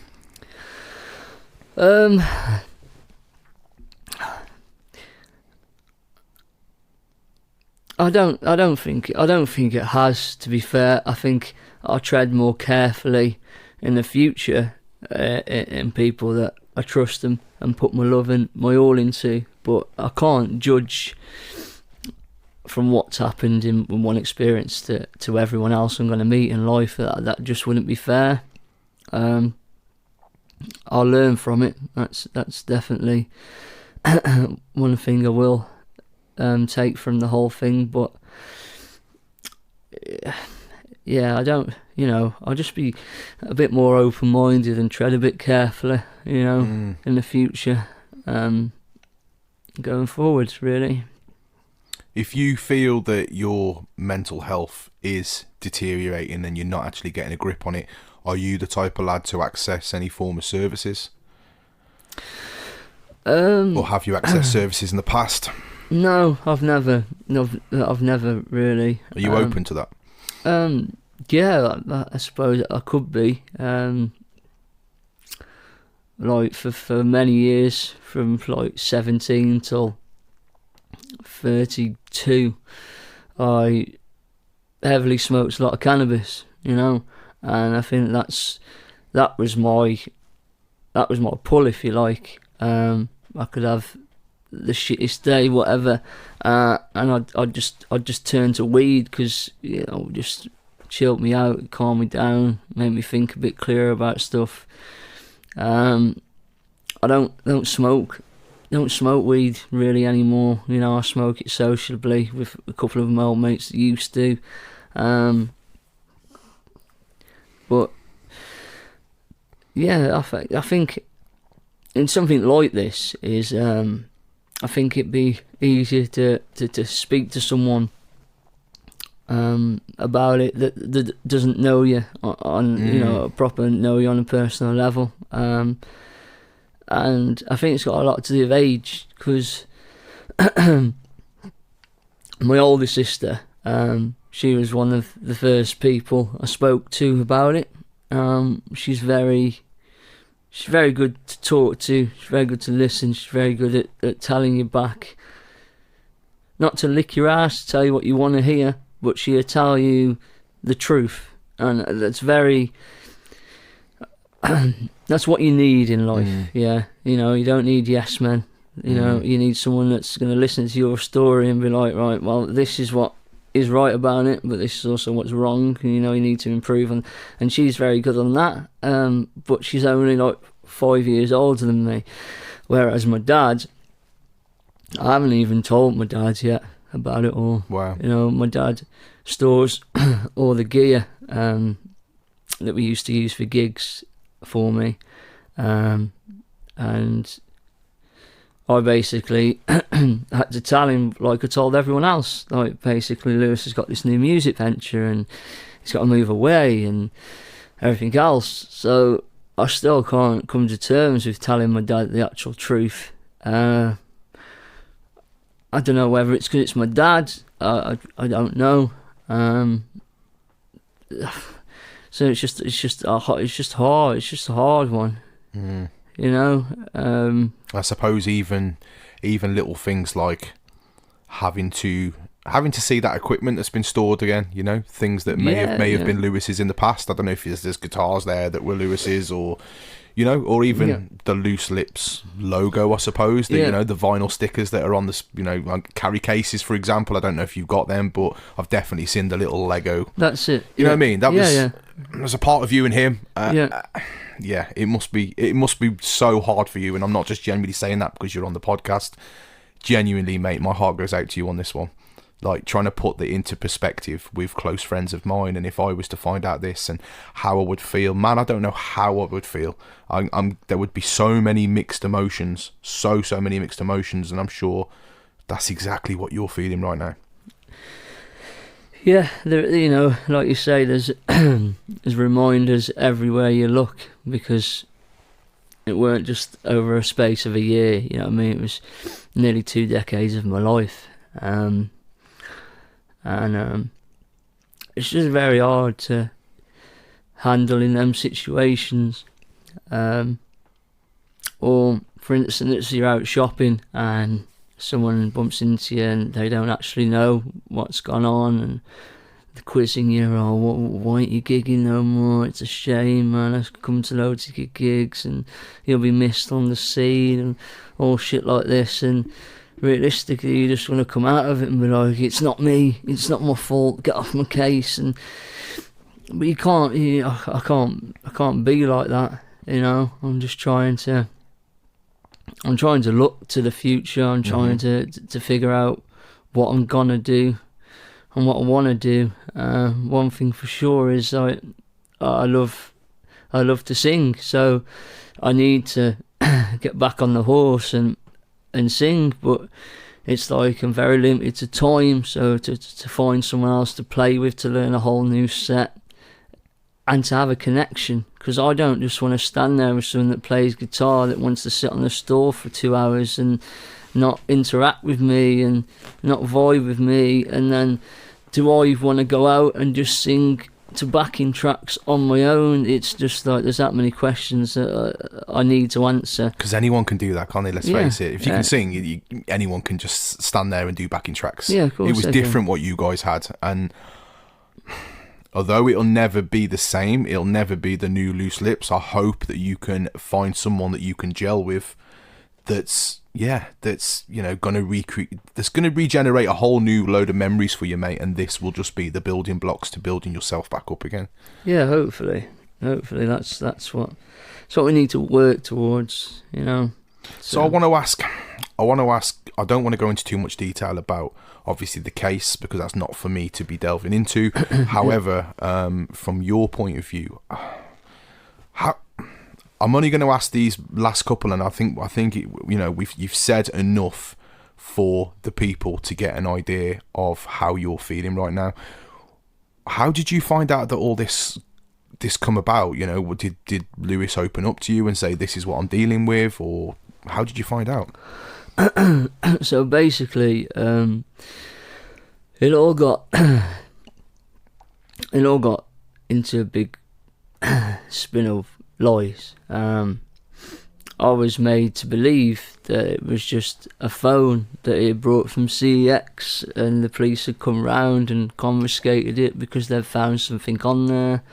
I don't think it has, to be fair. I think I'll tread more carefully in the future in people that I trust them and put my love and my all into. But I can't judge from what's happened in one experience to everyone else I'm going to meet in life. That just wouldn't be fair. I'll learn from it. That's definitely one thing I will take from the whole thing. But yeah, I don't. I'll just be a bit more open-minded and tread a bit carefully. In the future, going forward, really. If you feel that your mental health is deteriorating and you're not actually getting a grip on it, are you the type of lad to access any form of services? Or have you accessed services in the past? No, I've never really. Are you open to that? Yeah, I suppose I could be. Like for many years, from like 17 till 32, I heavily smoked a lot of cannabis, and I think that was my pull, if you like. I could have the shittest day, whatever, and I'd just turn to weed because just chilled me out, calmed me down, made me think a bit clearer about stuff. I don't smoke weed really anymore. I smoke it sociably with a couple of my old mates that used to. But yeah, I think in something like this is I think it'd be easier to speak to someone about it that doesn't know you on proper know you on a personal level. And I think it's got a lot to do with age, because my older sister, she was one of the first people I spoke to about it. She's very good to talk to, she's very good to listen, she's very good at telling you back. Not to lick your ass, to tell you what you want to hear, but she'll tell you the truth. And that's very... that's what you need in life. Yeah, you don't need yes men. You need someone that's going to listen to your story and be like, right, well, this is what is right about it, but this is also what's wrong. You need to improve on. And she's very good on that. But she's only like 5 years older than me, whereas my dad, I haven't even told my dad yet about it all. Wow. My dad stores all the gear that we used to use for gigs for me, and I basically had to tell him, like I told everyone else, like, basically Lewis has got this new music venture and he's got to move away and everything else. So I still can't come to terms with telling my dad the actual truth. I don't know whether it's because it's my dad. I don't know. So it's just hard. It's just a hard one. You know. I suppose even little things like having to see that equipment that's been stored again, you know, things that may have been Lewis's in the past. I don't know if there's guitars there that were Lewis's, or you know, or even the Loose Lips logo, I suppose, you know, the vinyl stickers that are on the, you know, like carry cases, for example. I don't know if you've got them, but I've definitely seen the little Lego. That's it. You know what I mean? That was a part of you and him. It must be so hard for you, and I'm not just genuinely saying that because you're on the podcast. Genuinely, mate, my heart goes out to you on this one. Like, trying to put that into perspective with close friends of mine, and if I was to find out this and how I would feel, man, I don't know how I would feel. There would be so many mixed emotions, so many mixed emotions, and I'm sure that's exactly what you're feeling right now. Yeah, you know, like you say, there's reminders everywhere you look, because it weren't just over a space of a year. You know what I mean? It was nearly 2 decades of my life. It's just very hard to handle in them situations. Or, for instance, you're out shopping and someone bumps into you and they don't actually know what's gone on, and they're quizzing you, why aren't you gigging no more? It's a shame, man. I've come to loads of gigs and you'll be missed on the scene and all shit like this. And realistically, you just want to come out of it and be like, it's not me, it's not my fault, get off my case. But you can't. I can't be like that. You know, I'm trying to look to the future. I'm trying to figure out what I'm gonna do and what I want to do. One thing for sure is I love to sing, so I need to get back on the horse and sing. But it's like I'm very limited to time, so to find someone else to play with, to learn a whole new set, and to have a connection, because I don't just want to stand there with someone that plays guitar that wants to sit on the store for 2 hours and not interact with me and not vibe with me. And then do I want to go out and just sing to backing tracks on my own? It's just like there's that many questions that I need to answer. Because anyone can do that, can't they? Let's face it. If you can sing, anyone can just stand there and do backing tracks. Yeah, of course. It was different what you guys had, and although it'll never be the same, it'll never be the new Loose Lips, I hope that you can find someone that you can gel with that's you know, gonna regenerate a whole new load of memories for you, mate, and this will just be the building blocks to building yourself back up again. Yeah, hopefully that's what we need to work towards, you know. So I want to ask, I don't want to go into too much detail about obviously the case, because that's not for me to be delving into. However, from your point of view, I'm only going to ask these last couple, and I think it, you know, you've said enough for the people to get an idea of how you're feeling right now. How did you find out that all this come about? You know, did Lewis open up to you and say, this is what I'm dealing with, or how did you find out? So basically, it all got into a big spin of lies. I was made to believe that it was just a phone that he had brought from CEX, and the police had come round and confiscated it because they'd found something on there.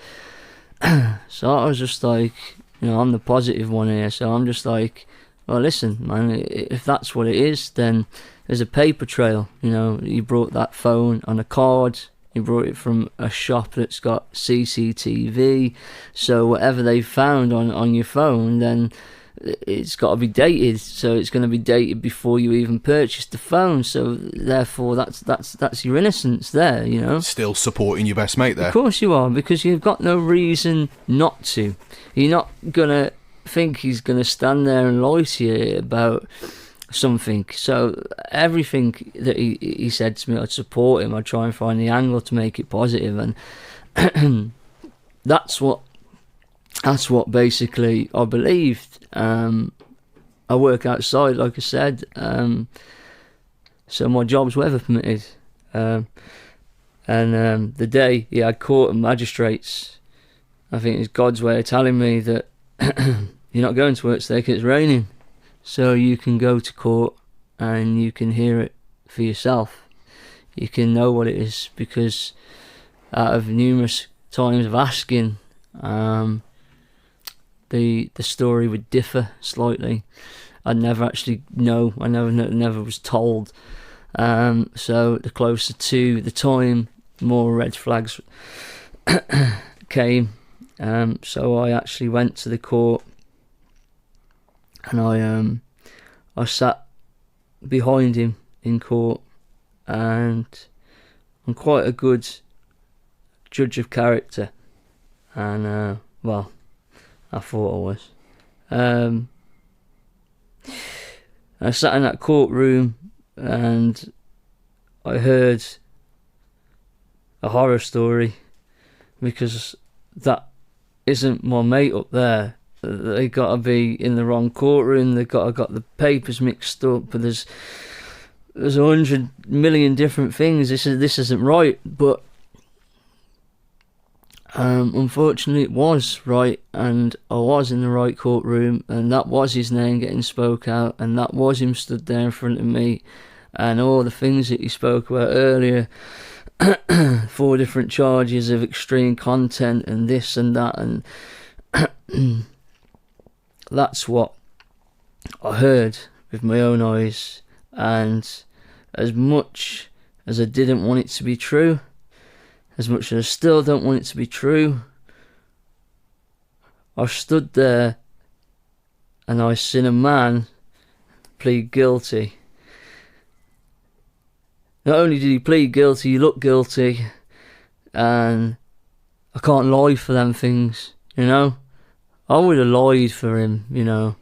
So I was just like, you know, I'm the positive one here, so I'm just like, well, listen, man, if that's what it is, then there's a paper trail. You know, he brought that phone on a card. He brought it from a shop that's got CCTV. So whatever they found on your phone, then it's got to be dated. So it's going to be dated before you even purchased the phone. So therefore, that's your innocence there. You know, still supporting your best mate there. Of course you are, because you've got no reason not to. You're not gonna think he's going to stand there and lie to you about something. So everything that he said to me, I'd support him. I'd try and find the angle to make it positive, and that's what basically I believed. I work outside, like I said, so my job's weather permitted, and the day he had court and magistrates, I think it's God's way of telling me that you're not going to work today because it's raining, so you can go to court and you can hear it for yourself. You can know what it is, because out of numerous times of asking, the story would differ slightly. I'd never actually know. I never was told. So the closer to the time, more red flags came. So I actually went to the court, and I sat behind him in court, and I'm quite a good judge of character, and well, I thought I was. I sat in that courtroom and I heard a horror story, because that isn't my mate up there. They got to be in the wrong courtroom. They got the papers mixed up. But there's 100 million different things. This isn't right. But unfortunately, it was right, and I was in the right courtroom, and that was his name getting spoke out, and that was him stood there in front of me, and all the things that he spoke about earlier. 4 different charges of extreme content and this and that, and that's what I heard with my own eyes. And as much as I didn't want it to be true, as much as I still don't want it to be true, I stood there and I seen a man plead guilty. Not only did he plead guilty, he looked guilty, and I can't lie for them things, you know. I would have lied for him, you know.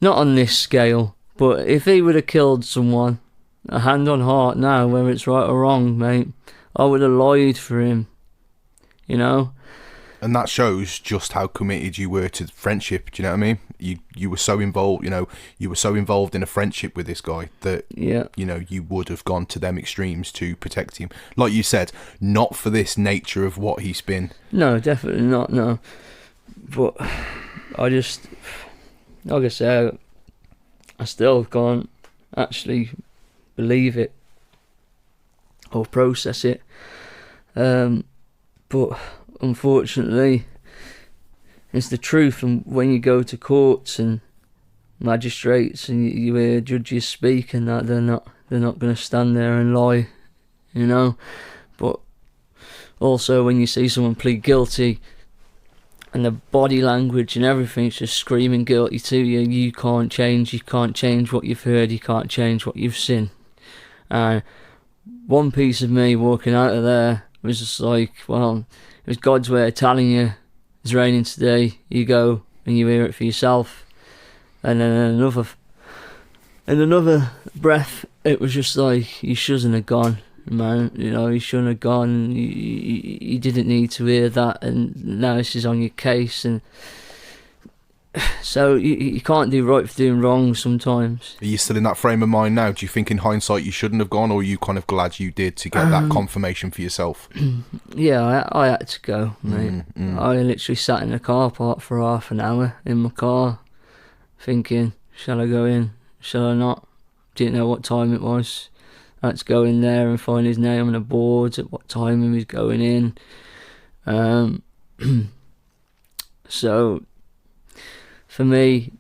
Not on this scale, but if he would have killed someone, a hand on heart now, whether it's right or wrong, mate, I would have lied for him, you know. And that shows just how committed you were to friendship. Do you know what I mean? You were so involved, you know, you were so involved in a friendship with this guy that, yeah, you know, you would have gone to them extremes to protect him. Like you said, not for this nature of what he's been. No, definitely not, no. But I just, like I said, I still can't actually believe it or process it. But unfortunately, it's the truth. And when you go to courts and magistrates and you hear judges speak and that, they're not going to stand there and lie, you know. But also when you see someone plead guilty and the body language and everything's just screaming guilty to you, you can't change what you've heard, you can't change what you've seen. And one piece of me walking out of there was just like, well, it was God's way of telling you it's raining today. You go and you hear it for yourself. And then in another breath, it was just like, you shouldn't have gone, man. You know, you shouldn't have gone. You didn't need to hear that, and now this is on your case. And so you can't do right for doing wrong sometimes. Are you still in that frame of mind now? Do you think in hindsight you shouldn't have gone, or are you kind of glad you did to get that confirmation for yourself? Yeah, I had to go, mate. I literally sat in the car park for half an hour in my car thinking, shall I go in? Shall I not? Didn't know what time it was. I had to go in there and find his name on the boards at what time he was going in. So for me,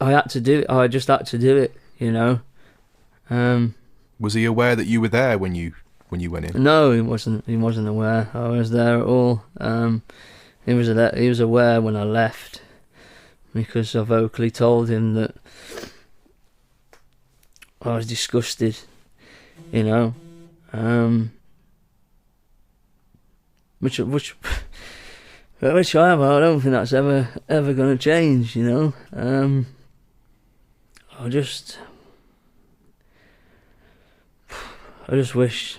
I had to do it. I just had to do it, you know. Was he aware that you were there when you went in? No, he wasn't. He wasn't aware I was there at all. He was aware when I left, because I vocally told him that I was disgusted, you know. Which I am. I don't think that's ever going to change, you know. I just wish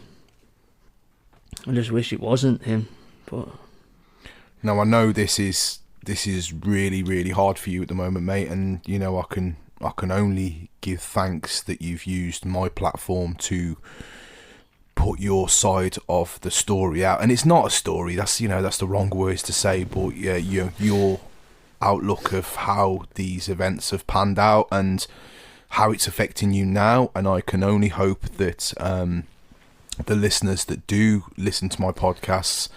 it wasn't him. But now I know this is really, really hard for you at the moment, mate, and you know I can only give thanks that you've used my platform to put your side of the story out. And it's not a story, that's the wrong words to say, but yeah, your outlook of how these events have panned out and how it's affecting you now. And I can only hope that the listeners that do listen to my podcasts,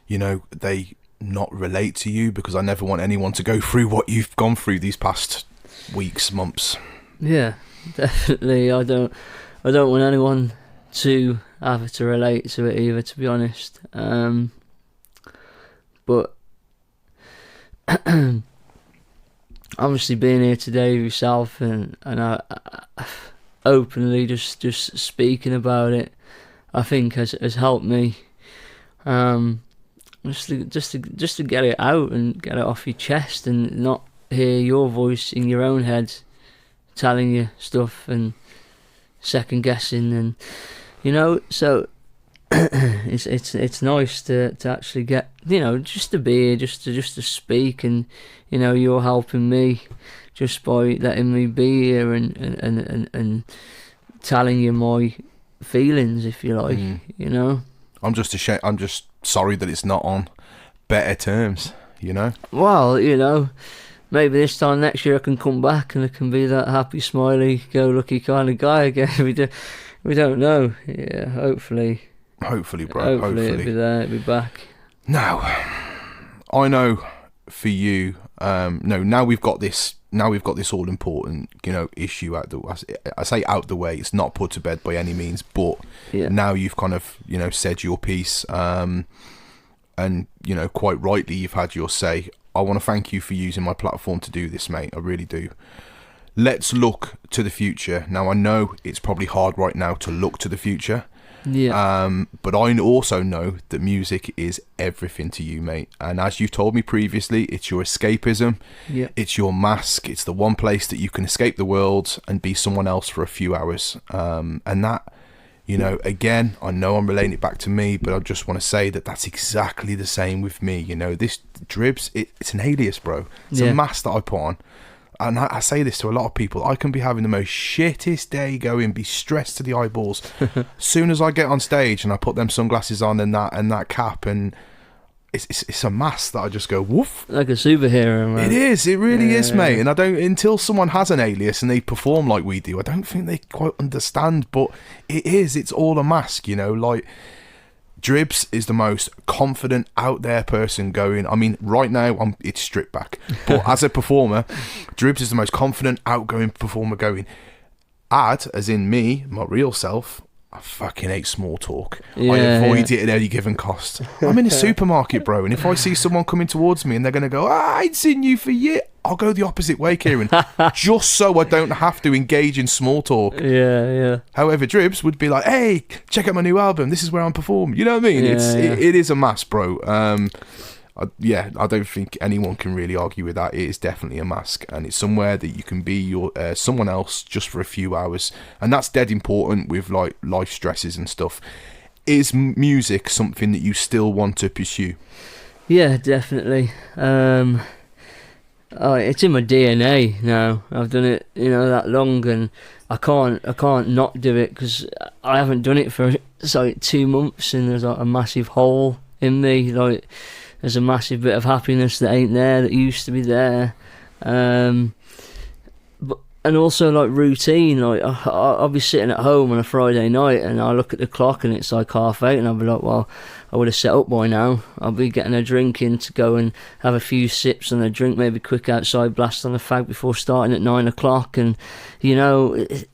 they not relate to you, because I never want anyone to go through what you've gone through these past weeks, months. Yeah, definitely. I don't want anyone to have to relate to it either, to be honest. But obviously being here today with yourself and I openly just speaking about it, I think has helped me. Just to get it out and get it off your chest and not hear your voice in your own head telling you stuff and second guessing, and so it's nice to actually get, just to be here, just to speak, and you're helping me just by letting me be here and telling you my feelings, if you like. I'm just ashamed. I'm just sorry that it's not on better terms. Well, maybe this time next year I can come back and I can be that happy, smiley, go lucky kind of guy again. We don't know. Yeah, hopefully, bro. Hopefully it'll be there. It'll be back. Now, I know for you. Now we've got this. Now we've got this all important, issue out the. I say out the way. It's not put to bed by any means, but now you've kind of, said your piece, and quite rightly you've had your say. I want to thank you for using my platform to do this, mate. I really do. Let's look to the future. Now I know it's probably hard right now to look to the future. Yeah. But I also know that music is everything to you, mate. And as you've told me previously, it's your escapism. Yeah. It's your mask. It's the one place that you can escape the world and be someone else for a few hours. And that, again, I know I'm relating it back to me, but I just want to say that that's exactly the same with me. This Dribbz, it's an alias, bro. It's a mask that I put on. And I say this to a lot of people. I can be having the most shittest day going, be stressed to the eyeballs. Soon as I get on stage and I put them sunglasses on and that cap, and it's a mask that I just go woof. Like a superhero, man. It is. It really is, mate. And I don't, until someone has an alias and they perform like we do, I don't think they quite understand. But it is. It's all a mask, like. Dribbz is the most confident out there person going. I mean, right now it's stripped back, but as a performer, Dribbz is the most confident, outgoing performer going. As in me, my real self, I fucking hate small talk. I avoid it at any given cost. I'm in a supermarket, bro, and if I see someone coming towards me and they're going to go, I ain't seen you for years, I'll go the opposite way, Kieran, just so I don't have to engage in small talk. Yeah. However, Dribbz would be like, hey, check out my new album. This is where I'm performing. You know what I mean? It is a mask, bro. I don't think anyone can really argue with that. It is definitely a mask, and it's somewhere that you can be your someone else just for a few hours, and that's dead important with like life stresses and stuff. Is music something that you still want to pursue? Yeah, definitely. It's in my DNA now. I've done it, that long, and I can't not do it, because I haven't done it for 2 months, and there's a massive hole in me. There's a massive bit of happiness that ain't there, that used to be there. And also routine. I'll be sitting at home on a Friday night and I look at the clock and it's 8:30, and I'll be like, well, I would have set up by now. I'll be getting a drink in to go and have a few sips on a drink, maybe quick outside blast on a fag before starting at 9:00. And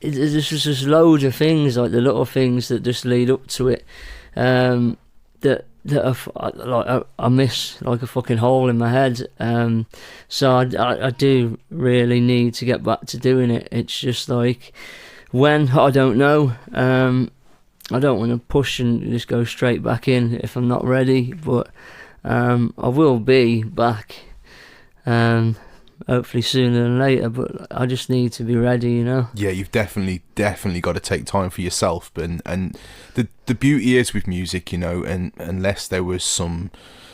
there's just loads of things, like the little things that just lead up to it, that I miss like a fucking hole in my head. So I do really need to get back to doing it. It's just when, I don't know. I don't want to push and just go straight back in if I'm not ready, but I will be back, hopefully sooner than later, but I just need to be ready, Yeah, you've definitely got to take time for yourself, and the beauty is with music, and unless there was some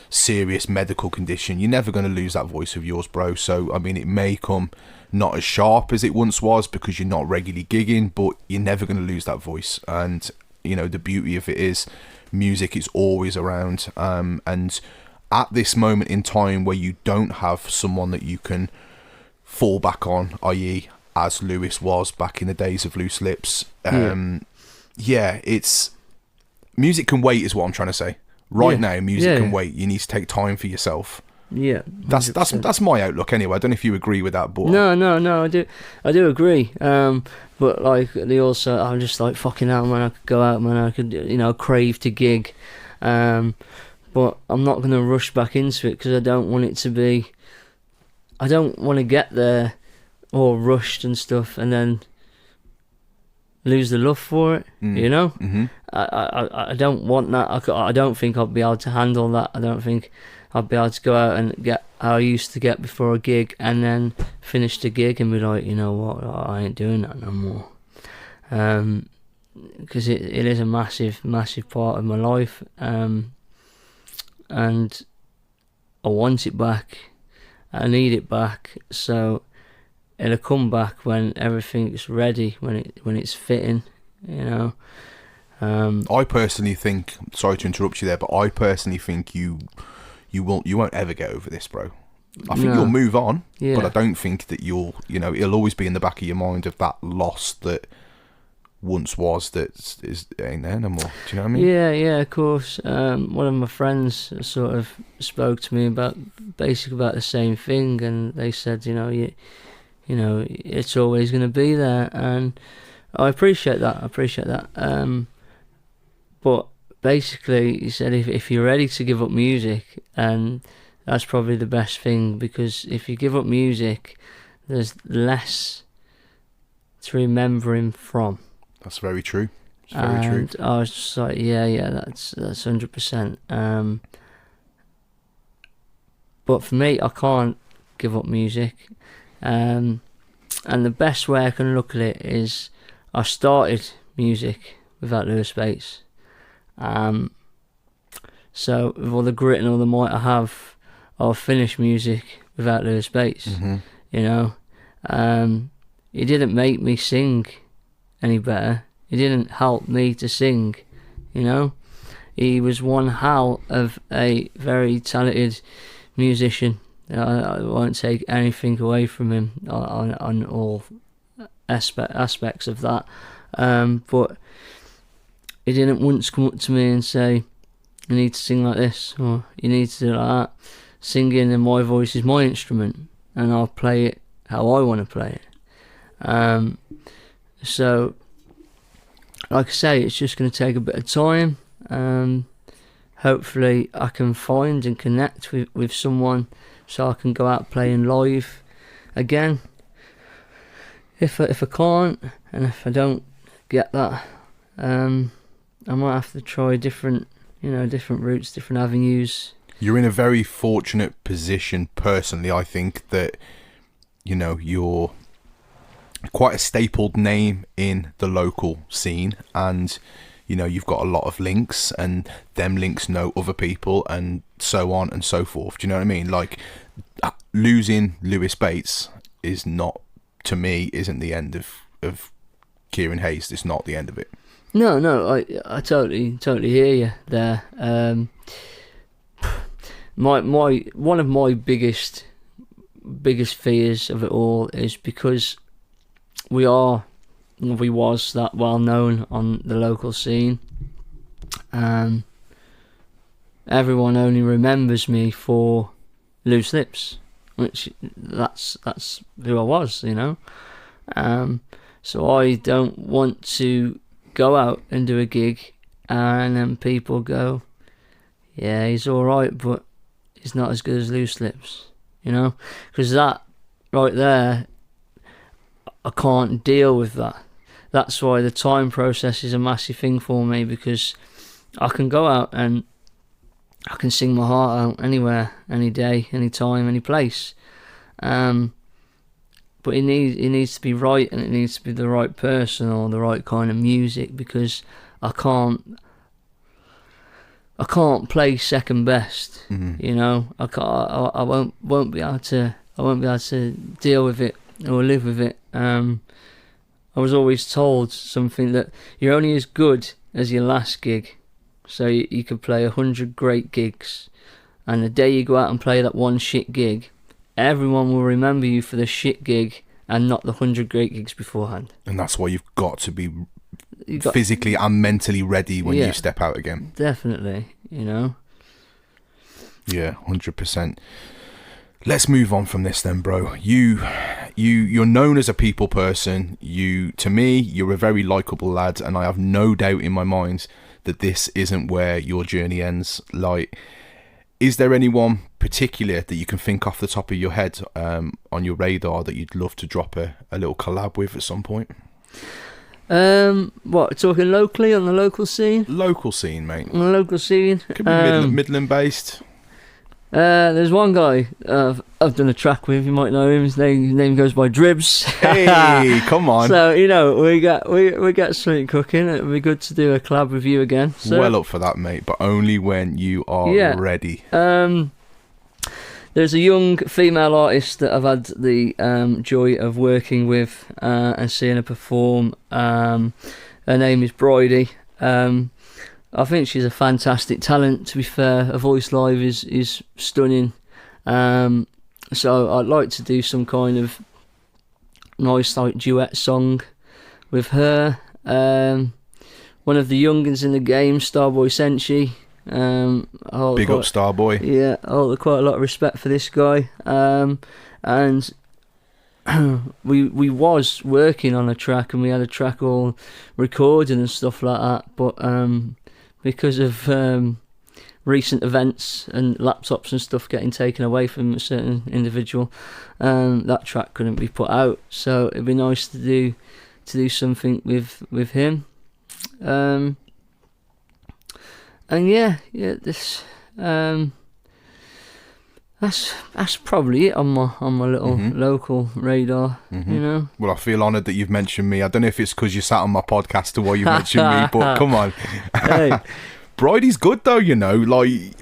serious medical condition, you're never going to lose that voice of yours, bro. So I mean, it may come not as sharp as it once was because you're not regularly gigging, but you're never going to lose that voice. And you know, the beauty of it is music is always around, and at this moment in time where you don't have someone that you can fall back on, i.e. as Lewis was back in the days of Loose Lips, it's music can wait is what I'm trying to say. Now, music can wait. You need to take time for yourself. Yeah, 100%. That's my outlook anyway. I don't know if you agree with that, but no, I do agree. But like I'm just like, fucking hell, man, I could go out, man, I could, you know, crave to gig, but I'm not gonna rush back into it because I don't want it to be. I don't want to get there all rushed and stuff, and then lose the love for it. You know, I don't want that. I don't think I'll be able to handle that. I don't think I'll be able to go out and get how I used to get before a gig, and then finish the gig and be like, you know what, I ain't doing that no more. Because it is a massive part of my life, and I want it back. I need it back, so it'll come back when everything's ready, when it's fitting, you know. I personally think, sorry to interrupt you there, but I personally think you won't ever get over this, bro. I think you'll move on, but I don't think that it'll always be in the back of your mind of that loss that once was that ain't there no more. Do you know what I mean? Yeah, of course. One of my friends sort of spoke to me about the same thing, and they said, you know, it's always going to be there, and I appreciate that. But basically, he said if you're ready to give up music, and that's probably the best thing, because if you give up music, there's less to remember him from. That's very true. It's very true. I was just like, yeah, that's 100%. But for me, I can't give up music. And the best way I can look at it is I started music without Lewis Bates. So with all the grit and all the might I have, I'll finish music without Lewis Bates. You know, he didn't make me sing any better. He didn't help me to sing. You know, he was one hell of a very talented musician. I won't take anything away from him on all aspects of that. But he didn't once come up to me and say, you need to sing like this, or you need to do like that. Singing in my voice is my instrument, and I'll play it how I want to play it. So, like I say, it's just going to take a bit of time. Hopefully I can find and connect with someone so I can go out playing live again. If I can't, and if I don't get that, I might have to try different routes, different avenues. You're in a very fortunate position, personally. I think that, you know, you're quite a stapled name in the local scene, and you know, you've got a lot of links, and them links know other people, and so on and so forth. Do you know what I mean? Like, losing Lewis Bates is not, to me, isn't the end of Kieran Hayes. It's not the end of it. No, I totally hear you there. One of my biggest fears of it all is because we was that well known on the local scene. Everyone only remembers me for Loose Lips, which that's who I was, you know. So I don't want to go out and do a gig and then people go, yeah, he's alright, but he's not as good as Loose Lips, you know, because that right there, I can't deal with that. That's why the time process is a massive thing for me, because I can go out and I can sing my heart out anywhere, any day, any time, any place. But it needs to be right, and it needs to be the right person or the right kind of music, because I can't play second best. You know, I won't be able to deal with it or live with it. I was always told something, that you're only as good as your last gig. So you could play 100 great gigs, and the day you go out and play that one shit gig, everyone will remember you for the shit gig and not the 100 great gigs beforehand. And that's why you've got to be physically and mentally ready when you step out again. Definitely, you know. Yeah, 100%. Let's move on from this then, bro. You're known as a people person. To me, you're a very likable lad, and I have no doubt in my mind that this isn't where your journey ends. Like, is there anyone particular that you can think off the top of your head on your radar that you'd love to drop a little collab with at some point? What, talking locally, on the local scene? Local scene, mate. On the local scene? Could be Midland based. There's one guy I've done a track with. You might know him. His name goes by Dribbz. Hey, come on. So we got something cooking. It'd be good to do a collab with you again. So, well up for that, mate, but only when you are ready. There's a young female artist that I've had the joy of working with and seeing her perform. Her name is Bridie. I think she's a fantastic talent, to be fair. Her voice live is stunning. So I'd like to do some kind of nice like duet song with her. One of the youngins in the game, Starboy Senshi. Big up Starboy. Yeah, I hold quite a lot of respect for this guy. And we was working on a track, and we had a track all recorded and stuff like that, but because of recent events and laptops and stuff getting taken away from a certain individual, that track couldn't be put out. So it'd be nice to do something with him. And this that's probably it on my little local radar. You know. Well, I feel honoured that you've mentioned me. I don't know if it's because you sat on my podcast or why you mentioned me, but come on. Hey. Bridie's good though, you know. Like,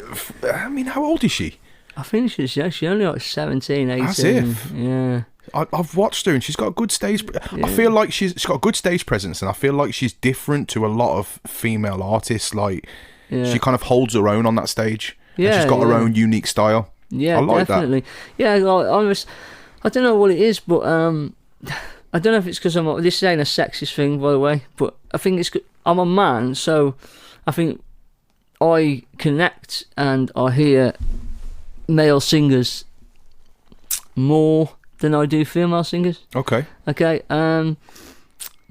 I mean, how old is she? I think she's only like 17, 18. As if. Yeah. I've watched her and she's got a good stage. I feel like she's got a good stage presence, and I feel like she's different to a lot of female artists. Like, she kind of holds her own on that stage. Yeah, and she's got her own unique style. Yeah, I like definitely. That. Yeah, like, I don't know what it is, but I don't know if it's because this ain't a sexist thing, by the way, but I think it's I'm a man, so I think I connect and I hear male singers more than I do female singers. Okay. But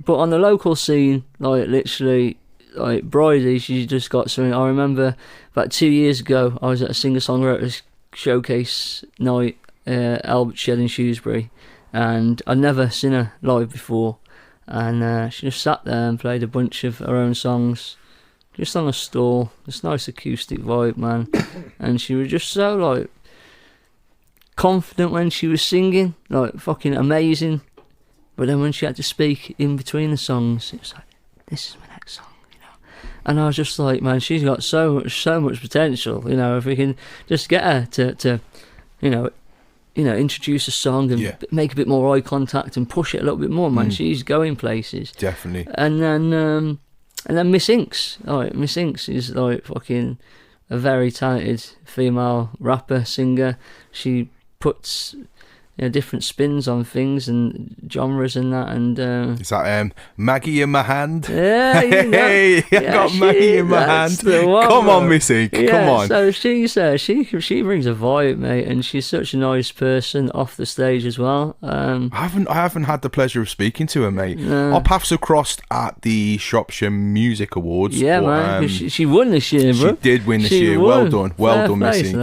on the local scene, like literally, like Bridie, she just got something. I remember about 2 years ago, I was at a singer-songwriter showcase night, Albert Shed in Shrewsbury, and I'd never seen her live before, and she just sat there and played a bunch of her own songs, just on a stall. This nice acoustic vibe, man. And she was just so like confident when she was singing, like fucking amazing. But then when she had to speak in between the songs, it was like, this is my next song, you know. And I was just like, man, she's got so much potential, you know. If we can just get her to you know, introduce a song and make a bit more eye contact and push it a little bit more, man. She's going places. Definitely. And then Miss Inks. Like, Miss Inks is like fucking a very talented female rapper, singer. She puts different spins on things and genres and that. And is that Maggie in my hand? Yeah, you know. Hey, I got Maggie in my hand. Come on, Missy. Come on. So she brings a vibe, mate, and she's such a nice person off the stage as well. I haven't had the pleasure of speaking to her, mate. No. Our paths have crossed at the Shropshire Music Awards. Yeah, man. She won this year, bro. She did win this year. Well done, Missy.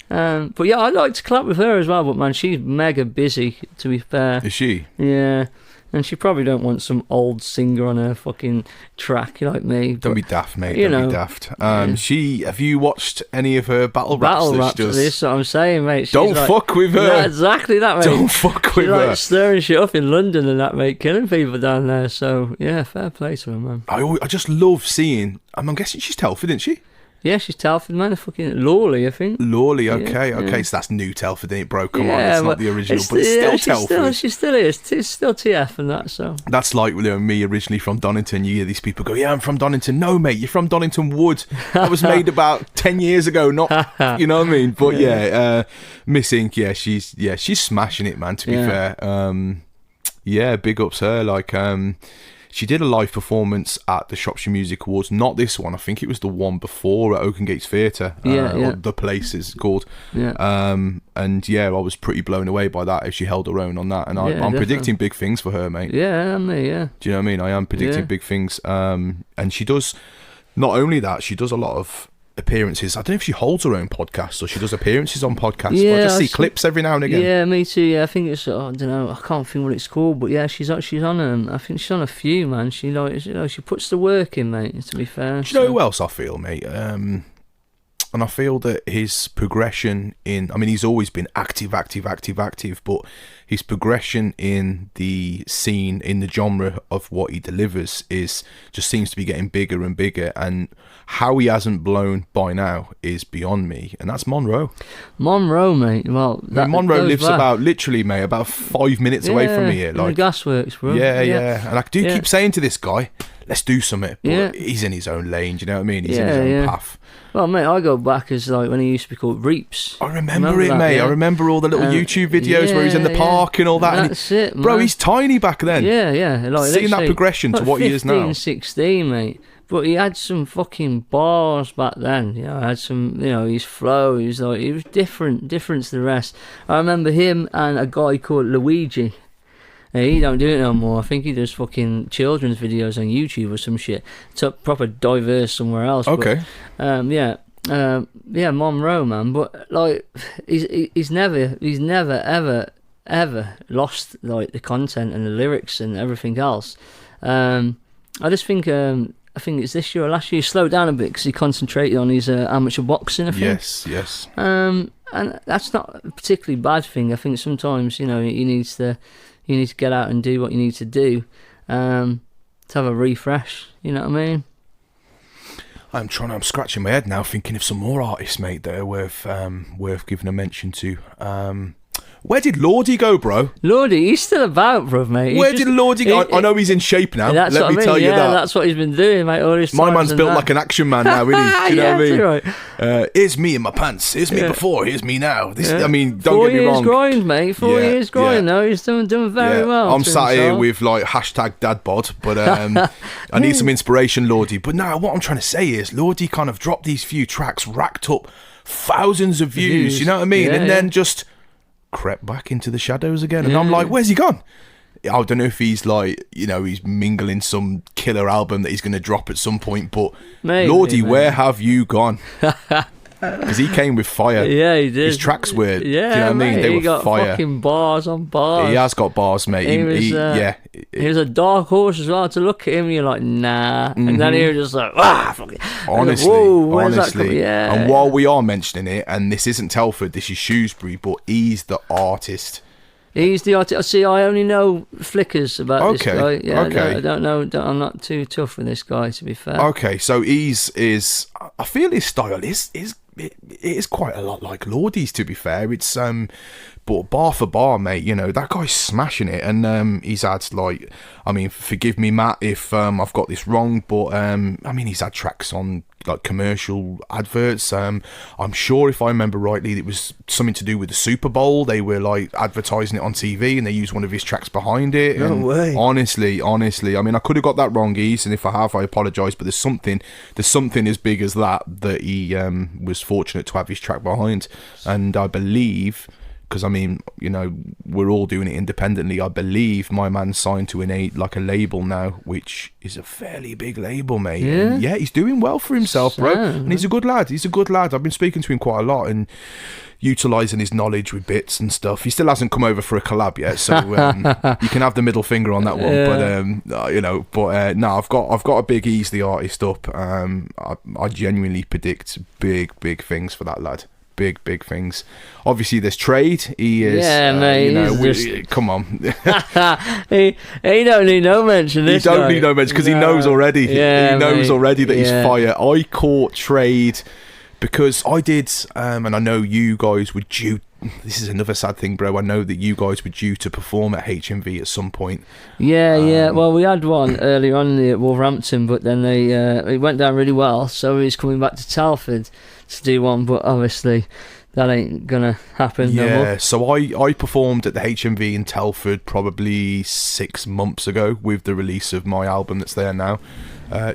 But yeah, I'd like to collab with her as well, but man, she's mega busy, to be fair. Is she? Yeah. And she probably don't want some old singer on her fucking track like me. Don't be daft, mate. Don't be daft. Have you watched any of her battle raps? This is what I'm saying, mate. Don't fuck with her. Yeah, exactly that, mate. Don't fuck with her. Like stirring shit up in London and that, mate, killing people down there. So yeah, fair play to her, man. I just love seeing. I'm guessing she's Telford, isn't she? Yeah, she's Telford, man. Fucking Lawley, I think. Lawley, okay. Yeah. So that's new Telford, ain't it, bro? Come on, it's not the original, but it's still Telford. She still is. It's still TF and that, so. That's like me originally from Donington. You hear these people go, yeah, I'm from Donington. No, mate, you're from Donington Wood. That was made about 10 years ago, not, you know what I mean? But yeah, Miss Ink, she's smashing it, man, to be fair. Yeah, big ups her. Like, she did a live performance at the Shropshire Music Awards. Not this one. I think it was the one before at Oaken Gates Theatre. Or the place is called. Yeah. And yeah, I was pretty blown away by that if she held her own on that. And I'm predicting big things for her, mate. Yeah, yeah. Do you know what I mean? I am predicting big things. And she does, not only that, she does a lot of appearances. I don't know if she holds her own podcast or she does appearances on podcasts. Yeah, but I just see clips every now and again. Yeah, me too. Yeah, I think it's, I don't know, I can't think what it's called, but yeah, she's on I think she's on a few, man. She she puts the work in, mate, to be fair. Do you know who else I feel, mate? And I feel that his progression in, I mean, he's always been active, but his progression in the scene, in the genre of what he delivers just seems to be getting bigger and bigger, and how he hasn't blown by now is beyond me, and that's Monroe. Monroe, mate. Well, Monroe lives about 5 minutes away from me here. Like, the gasworks, bro. Yeah. And I do keep saying to this guy, let's do something, but he's in his own lane, do you know what I mean? He's in his own path. Well, mate, I go back as like when he used to be called Reaps. I remember it, mate. I remember all the little YouTube videos where he's in the park and all that. And that's it, man. Bro, he's tiny back then. Yeah. Like, seeing that progression to what he is now. 16, mate. But he had some fucking bars back then. You know, had some, his flow. He was different to the rest. I remember him and a guy called Luigi. He don't do it no more. I think he does fucking children's videos on YouTube or some shit. It's proper diverse somewhere else. Okay. But, Monroe, man. But like, he's never ever lost like the content and the lyrics and everything else. I just think I think it's this year or last year he slowed down a bit because he concentrated on his amateur boxing. I think. Yes. And that's not a particularly bad thing. I think sometimes you need to get out and do what you need to do to have a refresh. You know what I mean? I'm scratching my head now, thinking of some more artists, mate, that are worth giving a mention to. Where did Lordy go, bro? Lordy, he's still about, bro, mate. Where did Lordy go? I know he's in shape now. Let me tell you that. That's what he's been doing, mate. All this my man's built like an action man now, isn't he? Do you know what I mean? Right. Here's me in my pants. Here's me before. Here's me now. I mean, don't get me wrong. 4 years grind, mate. 4 years grind. No, he's doing very well. I'm sat here with like #dadbod, but I need some inspiration, Lordy. But now, what I'm trying to say is, Lordy kind of dropped these few tracks, racked up thousands of views. You know what I mean? And then just crept back into the shadows again, and I'm like, where's he gone? I don't know if he's like, he's mingling some killer album that he's going to drop at some point, but Lordy, where have you gone? Because he came with fire. Yeah, he did. His tracks were, you know what I mean? They he were got fire. Fucking bars on bars. He has got bars, mate. He was a dark horse as well. To look at him, you're like, nah. And then he was just like, fucking. Honestly, like, whoa, where's that coming? Yeah. And while we are mentioning it, and this isn't Telford, this is Shrewsbury, but he's the artist. He's the artist. See, I only know flickers about this guy. Yeah, okay. I don't know. I'm not too tough with this guy, to be fair. Okay, so I feel his style it is quite a lot like Lordy's, to be fair. It's but bar for bar, mate, that guy's smashing it, and he's had like, I mean, forgive me, Matt, if I've got this wrong, but I mean, he's had tracks on like commercial adverts. I'm sure if I remember rightly, it was something to do with the Super Bowl. They were like advertising it on TV, and they used one of his tracks behind it. No way. Honestly, I mean, I could have got that wrong, Ease, and if I have, I apologise. But there's something as big as that he was fortunate to have his track behind, and I believe. Because I mean, we're all doing it independently. I believe my man's signed to a label now, which is a fairly big label, mate. Yeah, yeah, he's doing well for himself, bro. And he's a good lad. I've been speaking to him quite a lot and utilising his knowledge with bits and stuff. He still hasn't come over for a collab yet, so you can have the middle finger on that one. But no, I've got a big Ease the artist up. I genuinely predict big things for that lad. big things. Obviously, there's Trade. He is, mate. Come on. he don't need no mention. He don't need no mention because he knows already. Yeah, he knows mate. already that he's Yeah. fire. I caught Trade because I did, and I know you guys were due. This is another sad thing, bro. I know that you guys were due to perform at HMV at some point. Yeah. Well, we had one earlier on at Wolverhampton, but then it went down really well. So he's coming back to Telford to do one, but obviously that ain't gonna happen. No more. So I performed at the HMV in Telford probably 6 months ago with the release of my album that's there now.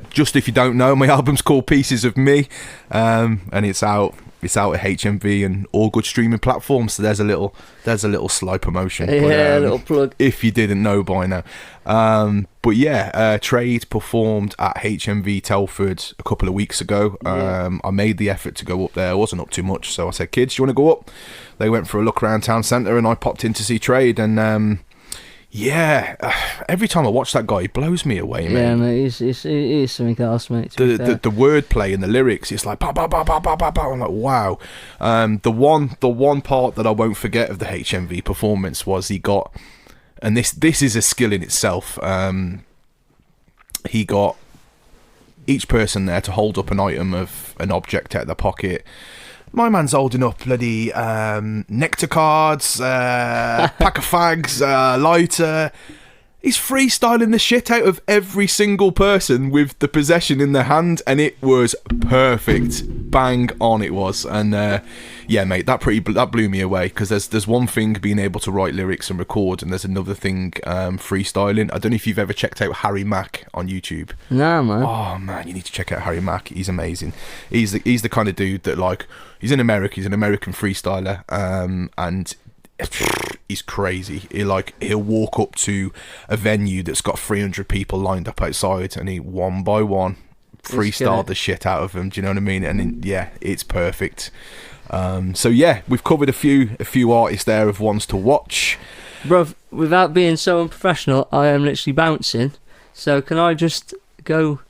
Just if you don't know, my album's called Pieces of Me, and it's out. It's out at HMV and all good streaming platforms. So there's a little slight promotion. Yeah, a little plug. If you didn't know by now. But yeah, Trade performed at HMV Telford a couple of weeks ago. I made the effort to go up there. I wasn't up too much, so I said, "Kids, do you want to go up?" They went for a look around town centre, and I popped in to see Trade. And every time I watch that guy, he blows me away, mate. Yeah, mate, he's something else, mate. The wordplay and the lyrics, it's like bah, bah, bah, bah, bah, bah, bah. I'm like, wow. The one part that I won't forget of the HMV performance was he got, and this is a skill in itself. He got each person there to hold up an item of an object out of their pocket. My man's holding up bloody nectar cards, pack of fags, lighter. He's freestyling the shit out of every single person with the possession in their hand, and it was perfect. Bang on it was. And yeah, mate, that blew me away, because there's one thing being able to write lyrics and record, and there's another thing freestyling. I don't know if you've ever checked out Harry Mack on YouTube. No, man. Oh man, you need to check out Harry Mack. He's amazing. He's the kind of dude that, like, he's in America. He's an American freestyler, and he's crazy. He'll walk up to a venue that's got 300 people lined up outside, and he one by one freestyle the shit out of them. Do you know what I mean? And yeah, it's perfect. So yeah, we've covered a few artists there of ones to watch. Bruv, without being so unprofessional, I am literally bouncing. So can I just go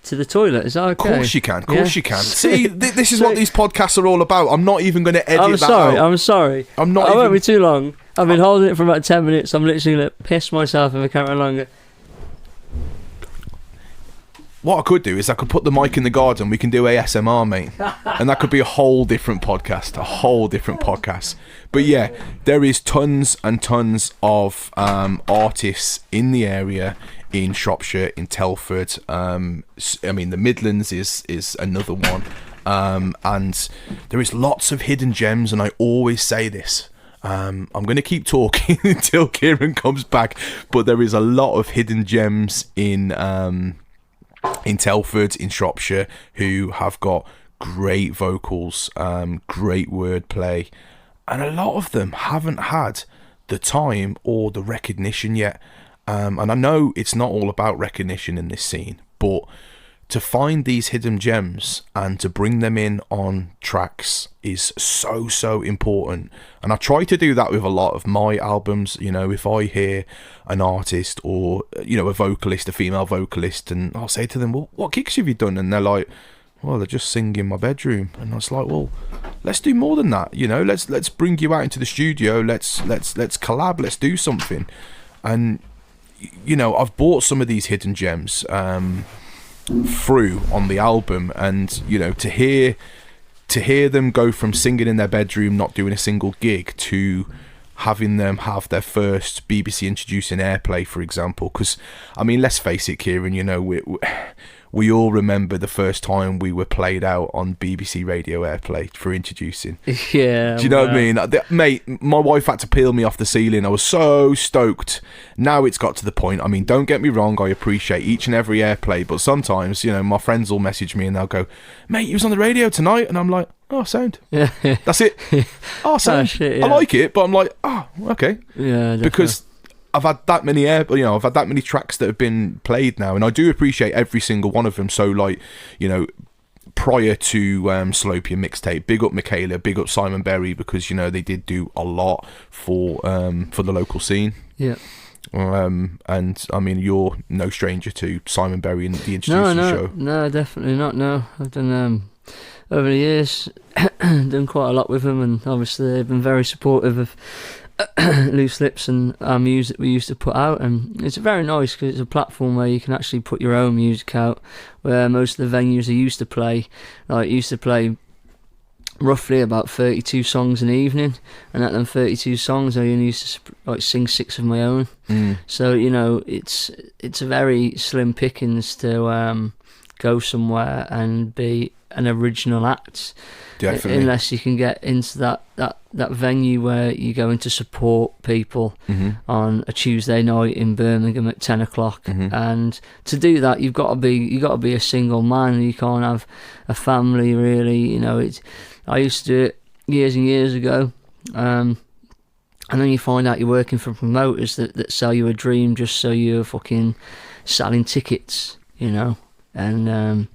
to the toilet? Is that okay? Of course you can. You can. See, this is what these podcasts are all about. I'm not even going to edit that out. I'm sorry. I won't be too long. I've been holding it for about 10 minutes. I'm literally going to piss myself if I can't run longer. What I could do is I could put the mic in the garden. We can do ASMR, mate. And that could be a whole different podcast. But yeah, there is tons and tons of artists in the area, in Shropshire, in Telford. I mean, the Midlands is another one. And there is lots of hidden gems, and I always say this. I'm going to keep talking until Kieran comes back, but there is a lot of hidden gems in Telford, in Shropshire, who have got great vocals, great wordplay, and a lot of them haven't had the time or the recognition yet. And I know it's not all about recognition in this scene, but to find these hidden gems and to bring them in on tracks is so important. And I try to do that with a lot of my albums. You know, if I hear an artist or, you know, a vocalist, a female vocalist, and I'll say to them, well, what gigs have you done? And they're like, well, they're just singing in my bedroom. And I was like, well, let's do more than that. You know, let's bring you out into the studio. Let's collab. Let's do something. And, you know, I've bought some of these hidden gems through on the album, and you know, to hear them go from singing in their bedroom, not doing a single gig, to having them have their first BBC introducing airplay, for example. Because I mean, let's face it, Kieran, you know, we all remember the first time we were played out on BBC Radio Airplay for introducing. Yeah. Do you know what I mean? Mate, my wife had to peel me off the ceiling. I was so stoked. Now it's got to the point, I mean, don't get me wrong, I appreciate each and every airplay, but sometimes, you know, my friends will message me and they'll go, mate, you was on the radio tonight? And I'm like, oh, sound. Yeah. That's it. Oh, sound. Oh, shit, yeah. I like it, but I'm like, oh, okay. Yeah, definitely. Because I've had that many I've had that many tracks that have been played now, and I do appreciate every single one of them. So, like, you know, prior to Slope Your Mixtape, big up Michaela, big up Simon Berry, because, you know, they did do a lot for the local scene. Yeah. And I mean, you're no stranger to Simon Berry and the Introducing Show. No, definitely not. No, I've done over the years, done quite a lot with them, and obviously they've been very supportive of Loose Lips and our music we used to put out, and it's very nice because it's a platform where you can actually put your own music out, where most of the venues I used to play roughly about 32 songs an evening, and at them 32 songs I only used to sing 6 of my own. So it's a very slim pickings to go somewhere and be an original act. Definitely. Unless you can get into that venue where you're going to support people on a Tuesday night in Birmingham at 10 o'clock, and to do that you've got to be a single man. You can't have a family, really. I used to do it years and years ago, and then you find out you're working for promoters that sell you a dream just so you're fucking selling tickets, and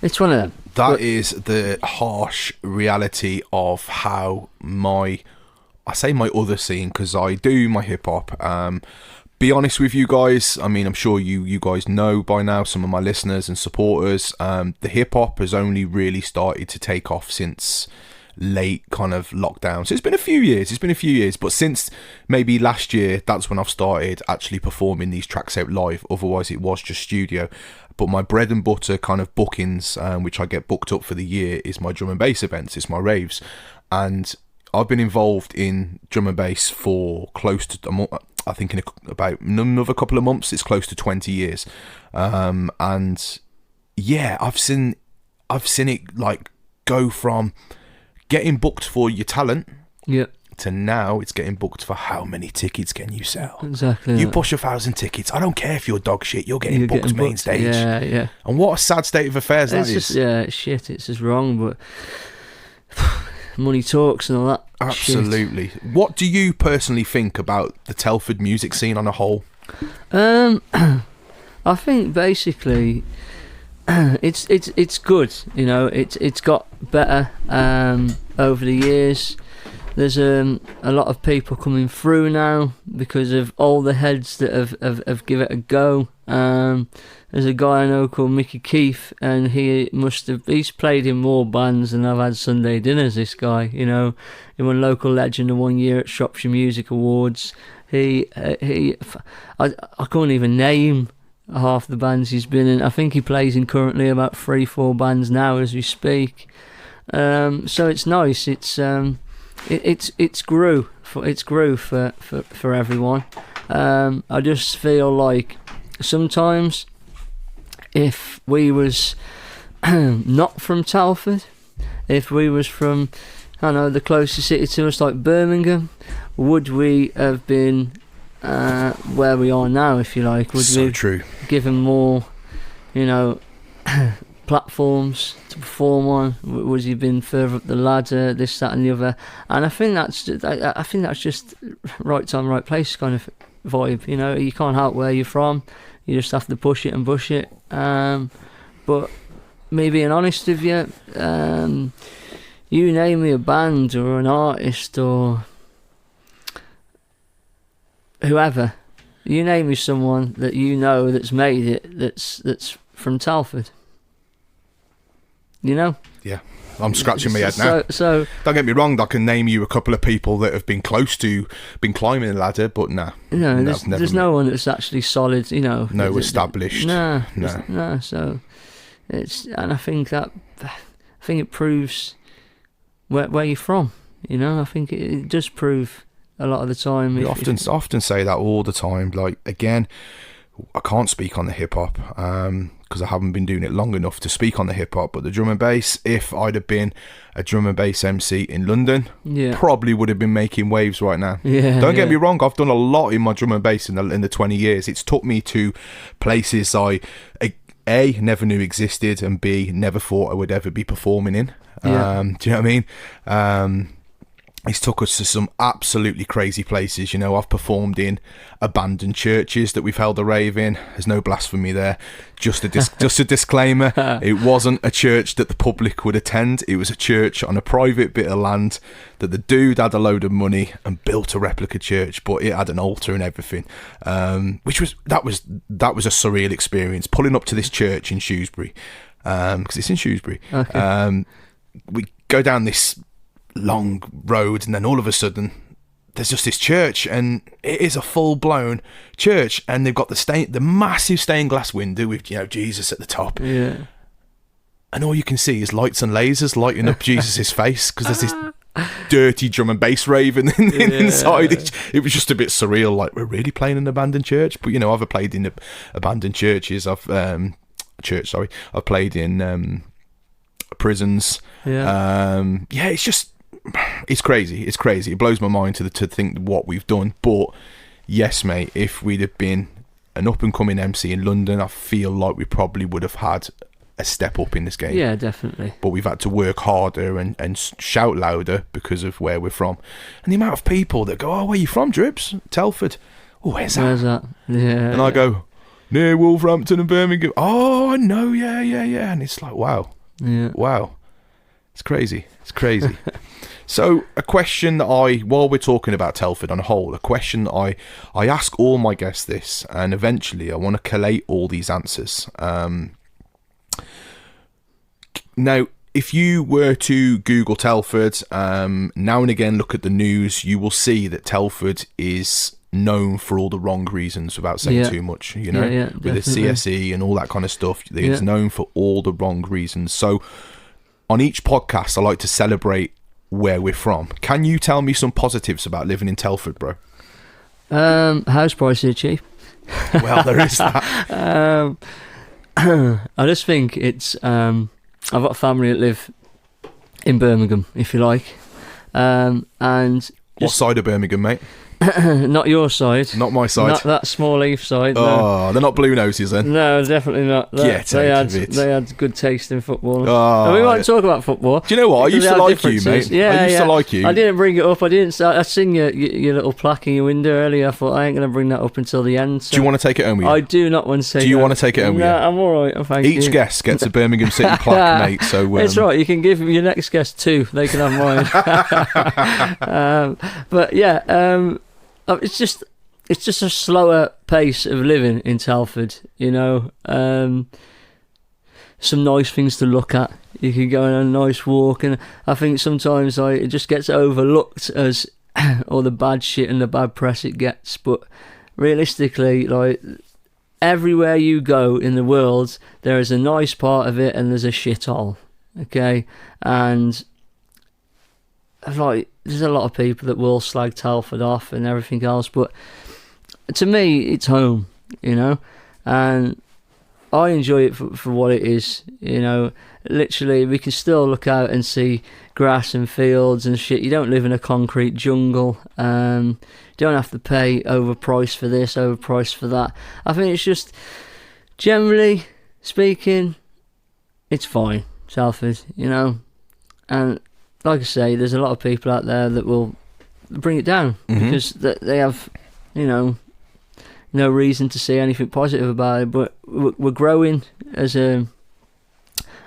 it's one of them. That is the harsh reality of how I say my other scene, because I do my hip hop. Be honest with you guys, I mean, I'm sure you guys know by now, some of my listeners and supporters, the hip hop has only really started to take off since late kind of lockdown. So it's been a few years, but since maybe last year, that's when I've started actually performing these tracks out live. Otherwise it was just studio. But my bread and butter kind of bookings, which I get booked up for the year, is my drum and bass events, it's my raves. And I've been involved in drum and bass for close to, I think in about another couple of months, it's close to 20 years. And yeah, I've seen it like go from getting booked for your talent, to now it's getting booked for how many tickets can you sell. Exactly. You push 1,000 tickets, I don't care if you're dog shit, you're getting booked main stage. Yeah. And what a sad state of affairs that is. It's shit, it's just wrong, but money talks and all that. Absolutely. Shit. What do you personally think about the Telford music scene on a whole? I think basically it's good. It's got better over the years. There's a lot of people coming through now because of all the heads that have give it a go. There's a guy I know called Mickey Keefe, and he's played in more bands than I've had Sunday dinners. This guy, he won Local Legend of 1 year at Shropshire Music Awards. I can't even name half the bands he's been in. I think he plays in currently about 3-4 bands now as we speak. So it's nice. It's grew for everyone. I just feel like sometimes if we was not from Telford, if we was from, I don't know, the closest city to us like Birmingham, would we have been where we are now, if you like? Would we have given more, platforms to perform on? Would he been further up the ladder, this, that and the other? And I think that's just right time, right place kind of vibe. You can't help where you're from, you just have to push it and push it. But me being honest with you, you name me a band or an artist or whoever, you name me someone that that's made it, that's from Telford. Yeah, I'm scratching my head now. So don't get me wrong, I can name you a couple of people that have been climbing the ladder, but there's no one that's actually solid, no established. No. So I think it proves where you're from. I think it does prove a lot of the time. We often say that all the time. Like, again, I can't speak on the hip hop because I haven't been doing it long enough to speak on the hip hop, but the drum and bass, if I'd have been a drum and bass MC in London, probably would have been making waves right now. Don't get me wrong, I've done a lot in my drum and bass in the 20 years. It's took me to places I A, never knew existed, and B, never thought I would ever be performing in. Do you know what I mean? It's took us to some absolutely crazy places. I've performed in abandoned churches that we've held a rave in. There's no blasphemy there. Just a disclaimer. It wasn't a church that the public would attend. It was a church on a private bit of land that the dude had a load of money and built a replica church, but it had an altar and everything. That was a surreal experience. Pulling up to this church in Shrewsbury, because it's in Shrewsbury. Okay. We go down this long road, and then all of a sudden there's just this church, and it is a full-blown church, and they've got the massive stained glass window with, you know, Jesus at the top. Yeah. And all you can see is lights and lasers lighting up Jesus' face, because there's this dirty drum and bass raving inside. It was just a bit surreal, like, we're really playing an abandoned church. But, you know, I've played in abandoned churches. I've played in prisons. It's crazy. It blows my mind to think what we've done. But yes, mate, if we'd have been an up and coming MC in London, I feel like we probably would have had a step up in this game. Yeah, definitely. But we've had to work harder and shout louder because of where we're from. And the amount of people that go, "Oh, where are you from, Dribbz? Telford." "Oh, where's that?" Yeah. And I go, "Near Wolverhampton and Birmingham." "Oh, I know, yeah. And it's like, wow. Yeah. Wow. It's crazy. So a question that while we're talking about Telford on a whole, a question that I ask all my guests this, and eventually I want to collate all these answers. Now, if you were to Google Telford, now and again look at the news, you will see that Telford is known for all the wrong reasons, without saying too much, you know, with the CSE and all that kind of stuff. It's known for all the wrong reasons. So on each podcast, I like to celebrate where we're from. Can you tell me some positives about living in Telford, bro? House prices are cheap. Well, there is that. I just think it's I've got a family that live in Birmingham, if you like, and what side of Birmingham, mate? Not your side. Not my side. Not that Small Heath side. Oh, no. They're not blue noses then? No, definitely not. They had good taste in football. Oh, and we won't talk about football. Do you know what? I used to like you, mate. I used to like you. I didn't bring it up. I seen your little plaque in your window earlier. I thought, I ain't going to bring that up until the end. So do you want to take it home with you? I do not want to take it. Do you want to take it home with you? No, I'm all right. Thank you. Each guest gets a Birmingham City plaque, mate. So it's right. You can give your next guest 2. They can have mine. But yeah, it's just a slower pace of living in Telford, you know. Some nice things to look at. You can go on a nice walk, and I think sometimes it just gets overlooked as all the bad shit and the bad press it gets. But realistically, like, everywhere you go in the world, there is a nice part of it and there's a shithole. Okay, and like, there's a lot of people that will slag Telford off and everything else, but to me, it's home, you know, and I enjoy it for what it is, you know. Literally, we can still look out and see grass and fields and shit. You don't live in a concrete jungle. You don't have to pay overpriced for this, overpriced for that. I think it's just, generally speaking, it's fine, Telford, you know, and like I say, there's a lot of people out there that will bring it down because they have, you know, no reason to see anything positive about it. But we're growing as a.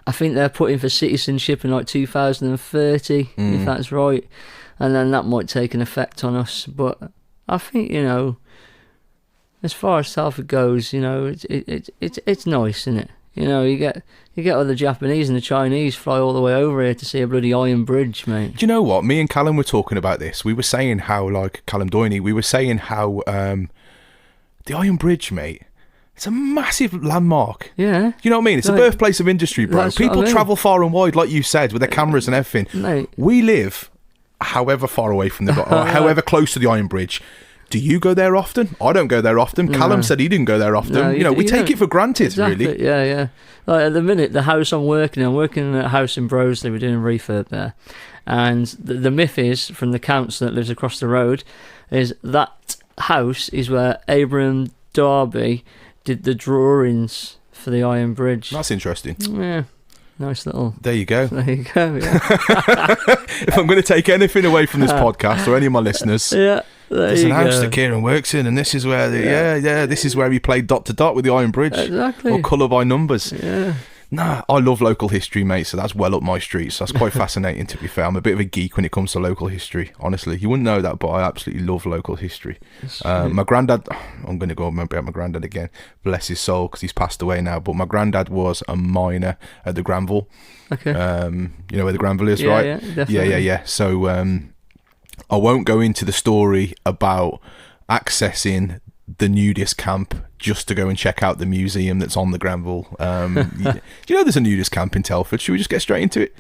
I think they're putting for citizenship in like 2030, if that's right, and then that might take an effect on us. But I think, you know, as far as Telford goes, you know, it's nice, isn't it? You know, you get all the Japanese and the Chinese fly all the way over here to see a bloody iron bridge, mate. Do you know what? Me and Callum were talking about this. We were saying how, like, Callum Doyney, we were saying how the iron bridge, mate, it's a massive landmark. Yeah. You know what I mean? It's the birthplace of industry, bro. People travel far and wide, like you said, with their cameras and everything. Mate. We live however far away from or however close to the iron bridge. Do you go there often? I don't go there often. Callum said he didn't go there often. No, you know, we take it for granted, exactly. really. Yeah. Like, at the minute, the house I'm working in a house in Broseley. We're doing a refurb there. And the myth is, from the council that lives across the road, is that house is where Abraham Darby did the drawings for the Iron Bridge. That's interesting. Yeah. Nice little... There you go. There you go, yeah. If I'm going to take anything away from this podcast or any of my listeners... Yeah. There's an house that Kieran works in, and this is where this is where he played dot to dot with the Iron Bridge. Exactly. Or colour by numbers. Yeah. Nah, I love local history, mate, so that's well up my street. So that's quite fascinating, to be fair. I'm a bit of a geek when it comes to local history, honestly. You wouldn't know that, but I absolutely love local history. My granddad, I'm going to go about my granddad again, bless his soul, because he's passed away now, but my granddad was a miner at the Granville. Okay. You know where the Granville is, right? Yeah, definitely. Yeah. So I won't go into the story about accessing the nudist camp just to go and check out the museum that's on the Granville. Do you know there's a nudist camp in Telford? Should we just get straight into it?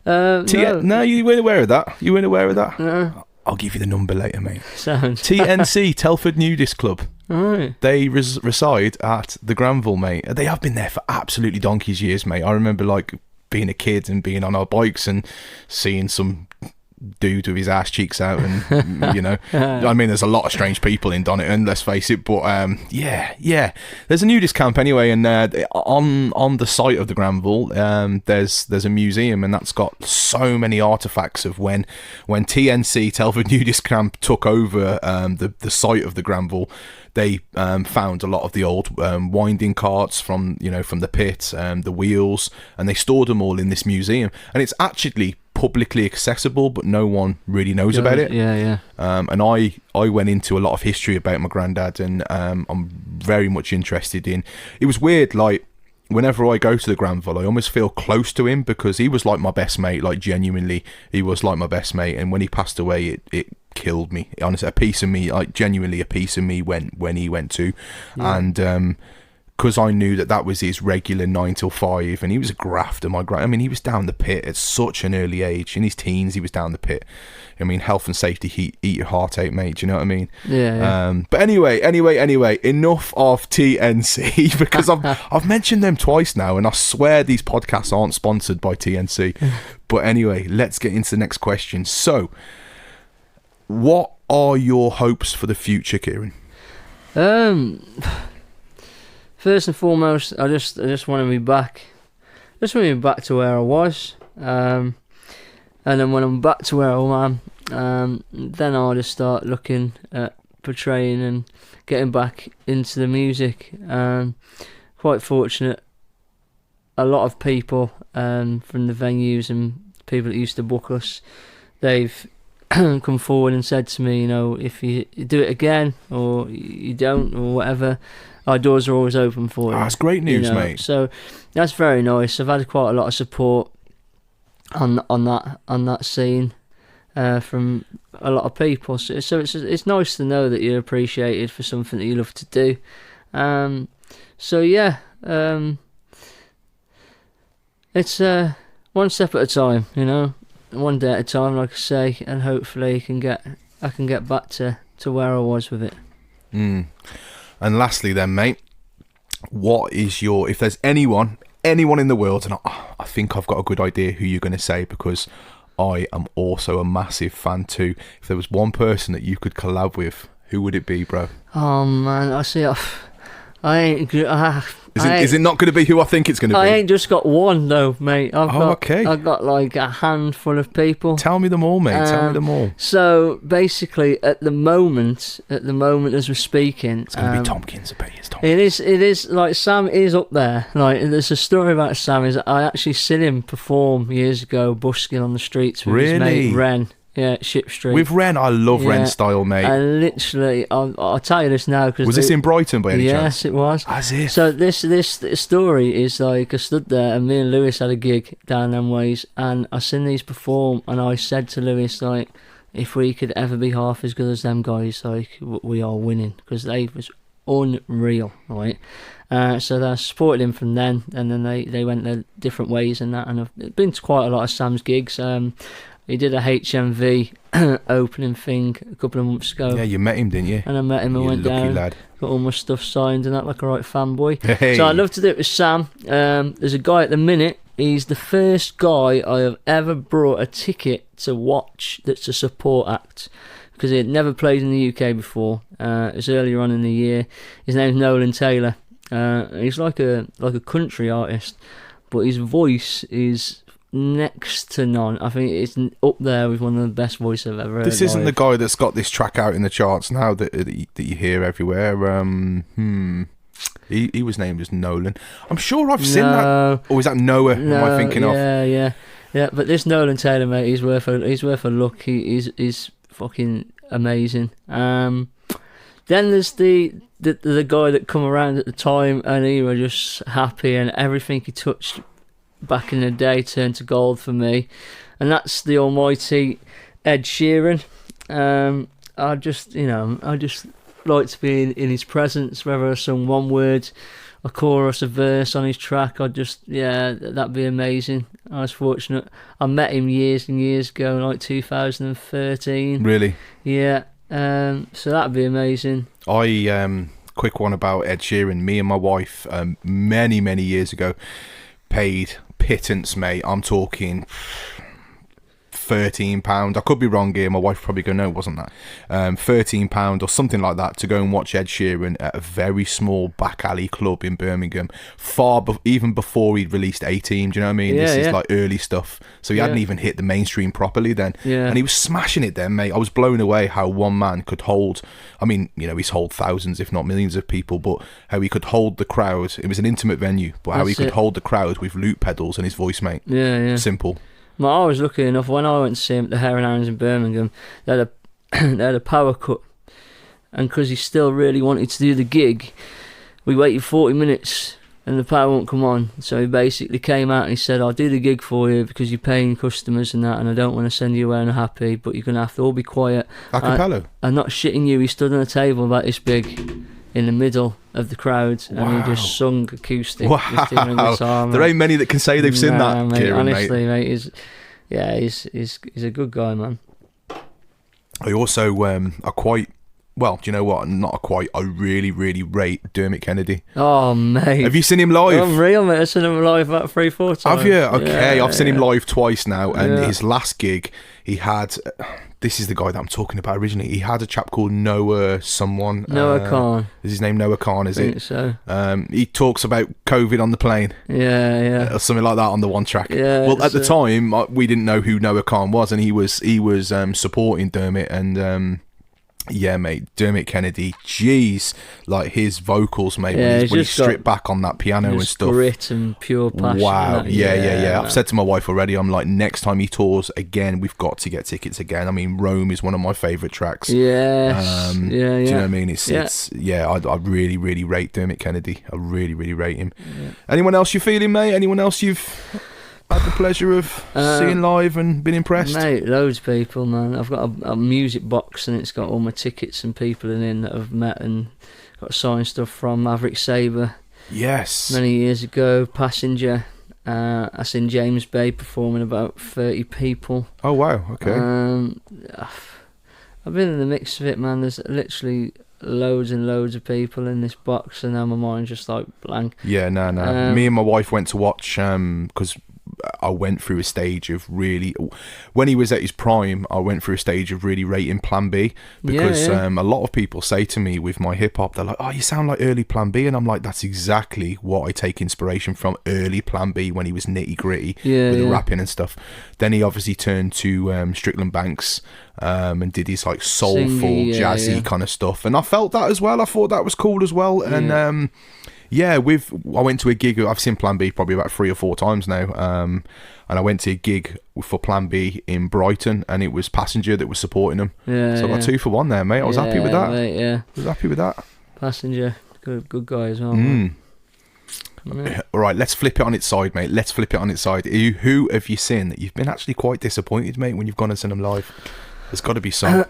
No, you weren't aware of that? You weren't aware of that? No. I'll give you the number later, mate. Sounds. TNC, Telford Nudist Club. Alright. They reside at the Granville, mate. They have been there for absolutely donkey's years, mate. I remember, like, being a kid and being on our bikes and seeing some dude with his ass cheeks out, and you know, I mean, there's a lot of strange people in Donington, let's face it, but yeah, there's a nudist camp anyway, and on the site of the Granville, there's a museum, and that's got so many artifacts of when TNC, Telford Nudist Camp, took over the site of the Granville. They found a lot of the old winding carts from the pit, the wheels, and they stored them all in this museum, and it's actually publicly accessible, but no one really knows about it. Yeah. And I went into a lot of history about my granddad, and I'm very much interested in. It was weird, like, whenever I go to the Granville, I almost feel close to him, because he was like my best mate. Like, genuinely, he was like my best mate. And when he passed away, it killed me. Honestly, a piece of me, like, genuinely a piece of me went when he went too. Yeah. And because I knew that was his regular 9 till 5, and he was a grafter. I mean, he was down the pit at such an early age. In his teens, he was down the pit. I mean, health and safety eat your heart out, mate. Do you know what I mean? Yeah. But anyway, enough of TNC, because I've mentioned them twice now, and I swear these podcasts aren't sponsored by TNC. But anyway, let's get into the next question. So, what are your hopes for the future, Kieran? First and foremost, I just want to be back. Just want to be back to where I was. And then when I'm back to where I am, then I'll just start looking at portraying and getting back into the music. Quite fortunate. A lot of people from the venues and people that used to book us, they've come forward and said to me, if you do it again or you don't or whatever, our doors are always open for you. That's great news, mate. So that's very nice. I've had quite a lot of support on that scene from a lot of people. So it's nice to know that you're appreciated for something that you love to do. It's one step at a time, one day at a time, like I say, and hopefully I can get back to where I was with it. And lastly then, mate, what is if there's anyone in the world, and I think I've got a good idea who you're going to say, because I am also a massive fan too. If there was one person that you could collab with, who would it be, bro? Oh man, I see. I ain't. Is it not going to be who I think it's going to be? I ain't just got one though, mate. Okay. I've got like a handful of people. Tell me them all, mate. Tell me them all. So basically, at the moment as we're speaking, it's going to be Tompkins. I bet it's Tompkins. It is like Sam is up there. Like, there's a story about Sam. Is I actually seen him perform years ago, busking on the streets with his mate Ren. Yeah, Ship Street. With Ren, I love Ren's style, mate. And literally, I'll tell you this now. Was this in Brighton by any chance? Yes, it was. As if. So this story is like, I stood there and me and Lewis had a gig down them ways, and I seen these perform, and I said to Lewis, like, if we could ever be half as good as them guys, like, we are winning, because they was unreal, right? So I supported him from then, and then they went their different ways and that, and I've been to quite a lot of Sam's gigs. He did a HMV opening thing a couple of months ago. Yeah, you met him, didn't you? And I met him and went down, lad. Got all my stuff signed and that, like a right fanboy. Hey. So I'd love to do it with Sam. There's a guy at the minute, he's the first guy I have ever brought a ticket to watch that's a support act, because he had never played in the UK before. It was earlier on in the year. His name's Nolan Taylor. He's like a country artist, but his voice is next to none. I think it's up there with one of the best voices I've ever heard. This isn't the guy that's got this track out in the charts now that you hear everywhere. He was named as Nolan. I'm sure I've seen that. Or is that Noah? No, am I thinking of? Yeah. But this Nolan Taylor, mate, he's worth a look. He's fucking amazing. Then there's the guy that come around at the time, and he was just happy, and everything he touched back in the day turned to gold for me, and that's the almighty Ed Sheeran. I just like to be in his presence, whether I sung one word, a chorus, a verse on his track. That'd be amazing. I was fortunate. I met him years and years ago, like 2013. Really? Yeah. So that'd be amazing. Quick one about Ed Sheeran. Me and my wife, many years ago, paid pittance, mate. I'm talking £13. I could be wrong here. My wife probably go, no, it wasn't that. £13 or something like that to go and watch Ed Sheeran at a very small back alley club in Birmingham, even before he'd released 18. Do you know what I mean? This is like early stuff, so he hadn't even hit the mainstream properly then. And he was smashing it then, mate. I was blown away how one man could hold, I mean, you know, he's hold thousands if not millions of people, but how he could hold the crowd. It was an intimate venue, but how he could hold the crowd with loop pedals and his voice, mate. Simple. Well, I was lucky enough when I went to see him at the Hare and Arons in Birmingham. They had a power cut, and because he still really wanted to do the gig, we waited 40 minutes and the power won't come on. So he basically came out and he said, "I'll do the gig for you because you're paying customers and that, and I don't want to send you away unhappy, but you're gonna have to all be quiet." A cappella. I'm not shitting you. He stood on a table about this big in the middle of the crowd, and he just sung acoustic. Wow. Guitar, there ain't many that can say they've seen that, mate, Kieran, honestly, mate. He's a good guy, man. I also are quite, well, do you know what? Not quite. I really rate Dermot Kennedy. Oh, mate. Have you seen him live? Unreal, mate. I've seen him live about 3-4 times. Have you? Okay, I've seen him yeah. live twice now, and his last gig, he had... This is the guy that I'm talking about originally. He had a chap called Noah Khan. Is his name Noah Khan, is I think it? So. He talks about COVID on the plane. Yeah. Or something like that on the one track. Yeah, well, at the time, we didn't know who Noah Khan was, and he was supporting Dermot, and... yeah, mate, Dermot Kennedy, jeez, like his vocals, mate, when he stripped back on that piano and stuff. Grit and pure passion. Wow, yeah. I've said to my wife already, I'm like, next time he tours again, we've got to get tickets again. I mean, Rome is one of my favourite tracks. Yes. Do you know what I mean? I really rate Dermot Kennedy. I really rate him. Yeah. Anyone else you feeling, mate? Anyone else you've had the pleasure of seeing live and been impressed? Mate, loads of people, man. I've got a music box and it's got all my tickets and people in that I've met and got signed stuff from. Maverick Sabre. Yes. Many years ago. Passenger. I seen James Bay performing about 30 people. Oh, wow. Okay. I've been in the mix of it, man. There's literally loads and loads of people in this box, and now my mind's just like blank. Yeah, no. Me and my wife went to watch, because I went through a stage of really, when he was at his prime, I went through a stage of really rating Plan B, because a lot of people say to me with my hip hop, they're like, "Oh, you sound like early Plan B," and I'm like, that's exactly what I take inspiration from, early Plan B, when he was nitty gritty with the rapping and stuff. Then he obviously turned to Strickland Banks and did his like soulful, jazzy kind of stuff, and I felt that as well. I thought that was cool as well, and I went to a gig. I've seen Plan B probably about 3 or 4 times now, and I went to a gig for Plan B in Brighton, and it was Passenger that was supporting them. So I got 2 for 1 there, mate. I was happy with that. Mate, I was happy with that. Passenger, good guy as well. Man. All right, let's flip it on its side, mate. Let's flip it on its side. Who have you seen that you've been actually quite disappointed, mate, when you've gone and seen them live? There's got to be some.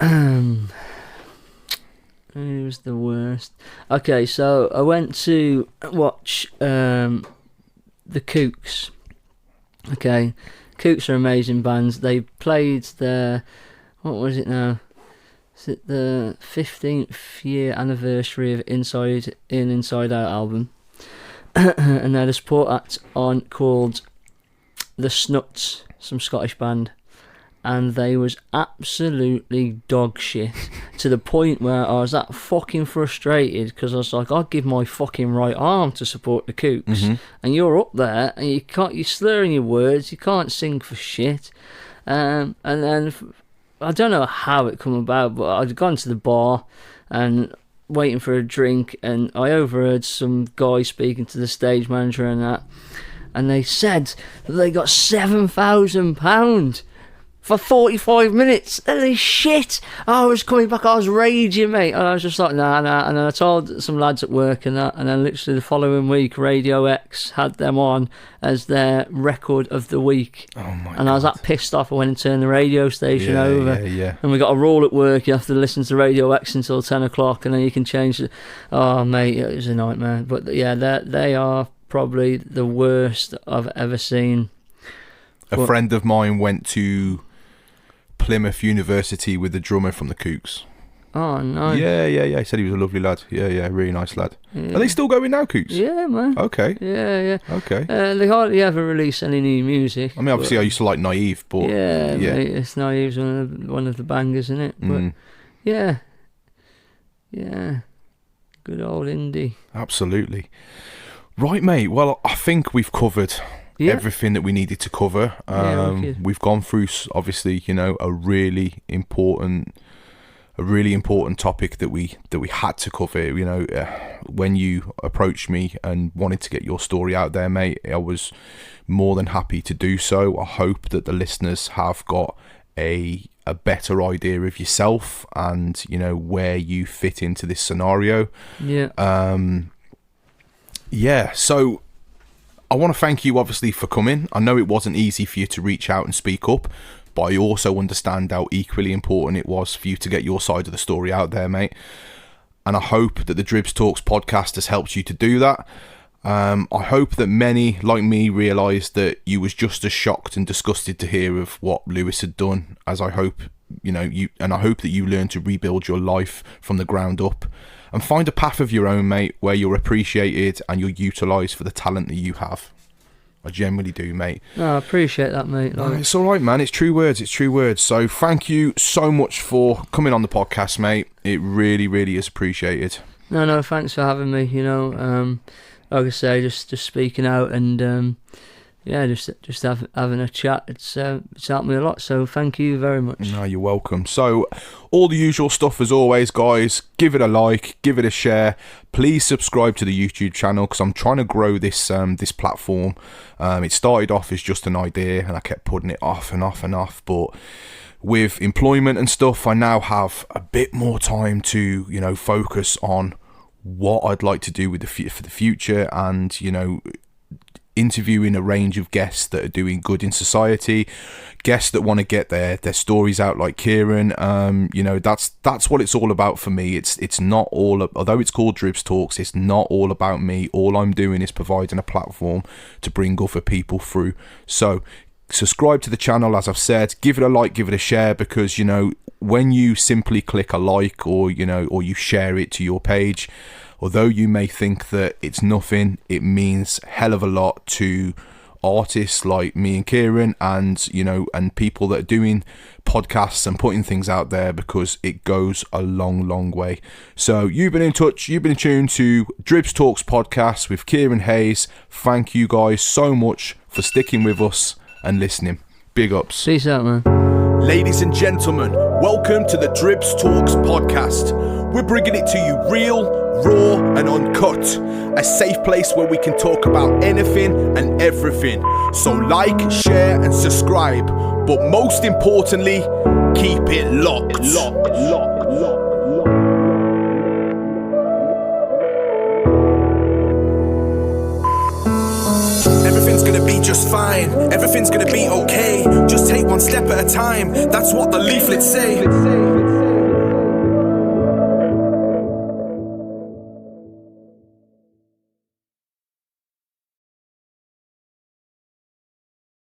Who was the worst? Okay, so I went to watch the Kooks. Okay, Kooks are amazing bands. They played their, what was it now? Is it the 15th year anniversary of Inside In, Inside Out album? And they had a support act on called The Snuts, some Scottish band. And they was absolutely dog shit, to the point where I was that fucking frustrated, because I was like, I'd give my fucking right arm to support the Kooks, and you're up there and you're slurring your words, you can't sing for shit. And then I don't know how it come about, but I'd gone to the bar and waiting for a drink, and I overheard some guy speaking to the stage manager and they said that they got £7,000 for 45 minutes. Holy shit! I was coming back, I was raging, mate, and I was just like, nah. And I told some lads at work and then literally the following week, Radio X had them on as their record of the week. Oh my God. And I was that pissed off, I went and turned the radio station over. Yeah. And we got a rule at work, you have to listen to Radio X until 10 o'clock, and then you can change it. Oh, mate, it was a nightmare. But yeah, they are probably the worst I've ever seen. A friend of mine went to Plymouth University with the drummer from the Kooks. Oh, nice. Yeah. He said he was a lovely lad. Yeah, really nice lad. Yeah. Are they still going now, Kooks? Yeah, man. Okay. Yeah. Okay. They hardly ever release any new music. I mean, obviously, I used to like Naive, but yeah. Mate, it's Naive's one of the bangers, isn't it? But yeah, good old indie. Absolutely. Right, mate. Well, I think we've covered everything that we needed to cover. We've gone through, obviously, a really important topic that we had to cover. When you approached me and wanted to get your story out there, mate, I was more than happy to do so. I hope that the listeners have got a better idea of yourself and where you fit into this scenario. So I want to thank you, obviously, for coming. I know it wasn't easy for you to reach out and speak up, but I also understand how equally important it was for you to get your side of the story out there, mate. And I hope that the Dribbz Talks podcast has helped you to do that. I hope that many, like me, realised that you was just as shocked and disgusted to hear of what Lewis had done, as I hope, and I hope that you learn to rebuild your life from the ground up and find a path of your own, mate, where you're appreciated and you're utilised for the talent that you have. I genuinely do, mate. No, I appreciate that, mate. No, it's all right, man. It's true words. So thank you so much for coming on the podcast, mate. It really, really is appreciated. No, thanks for having me. Like I say, just speaking out and just having a chat. It's helped me a lot. So thank you very much. No, you're welcome. So all the usual stuff as always, guys. Give it a like, give it a share. Please subscribe to the YouTube channel because I'm trying to grow this platform. It started off as just an idea and I kept putting it off and off. But with employment and stuff, I now have a bit more time to focus on what I'd like to do with for the future, and interviewing a range of guests that are doing good in society, guests that want to get their stories out, like Kieran. That's what it's all about for me. It's not all, although it's called Dribbz Talks, it's not all about me. All I'm doing is providing a platform to bring other people through. So subscribe to the channel, as I've said, give it a like, give it a share, because when you simply click a like or you share it to your page, although you may think that it's nothing, it means hell of a lot to artists like me and Kieran, and and people that are doing podcasts and putting things out there, because it goes a long way. So you've been in touch, you've been tuned to Dribbz Talks Podcast with Kieran Hayes. Thank you guys so much for sticking with us and listening. Big ups. Peace out, man. Ladies and gentlemen, welcome to the Dribbz Talks Podcast. We're bringing it to you real, raw and uncut. A safe place where we can talk about anything and everything. So like, share and subscribe. But most importantly, keep it locked. Everything's gonna be just fine. Everything's gonna be okay. Just take one step at a time. That's what the leaflets say.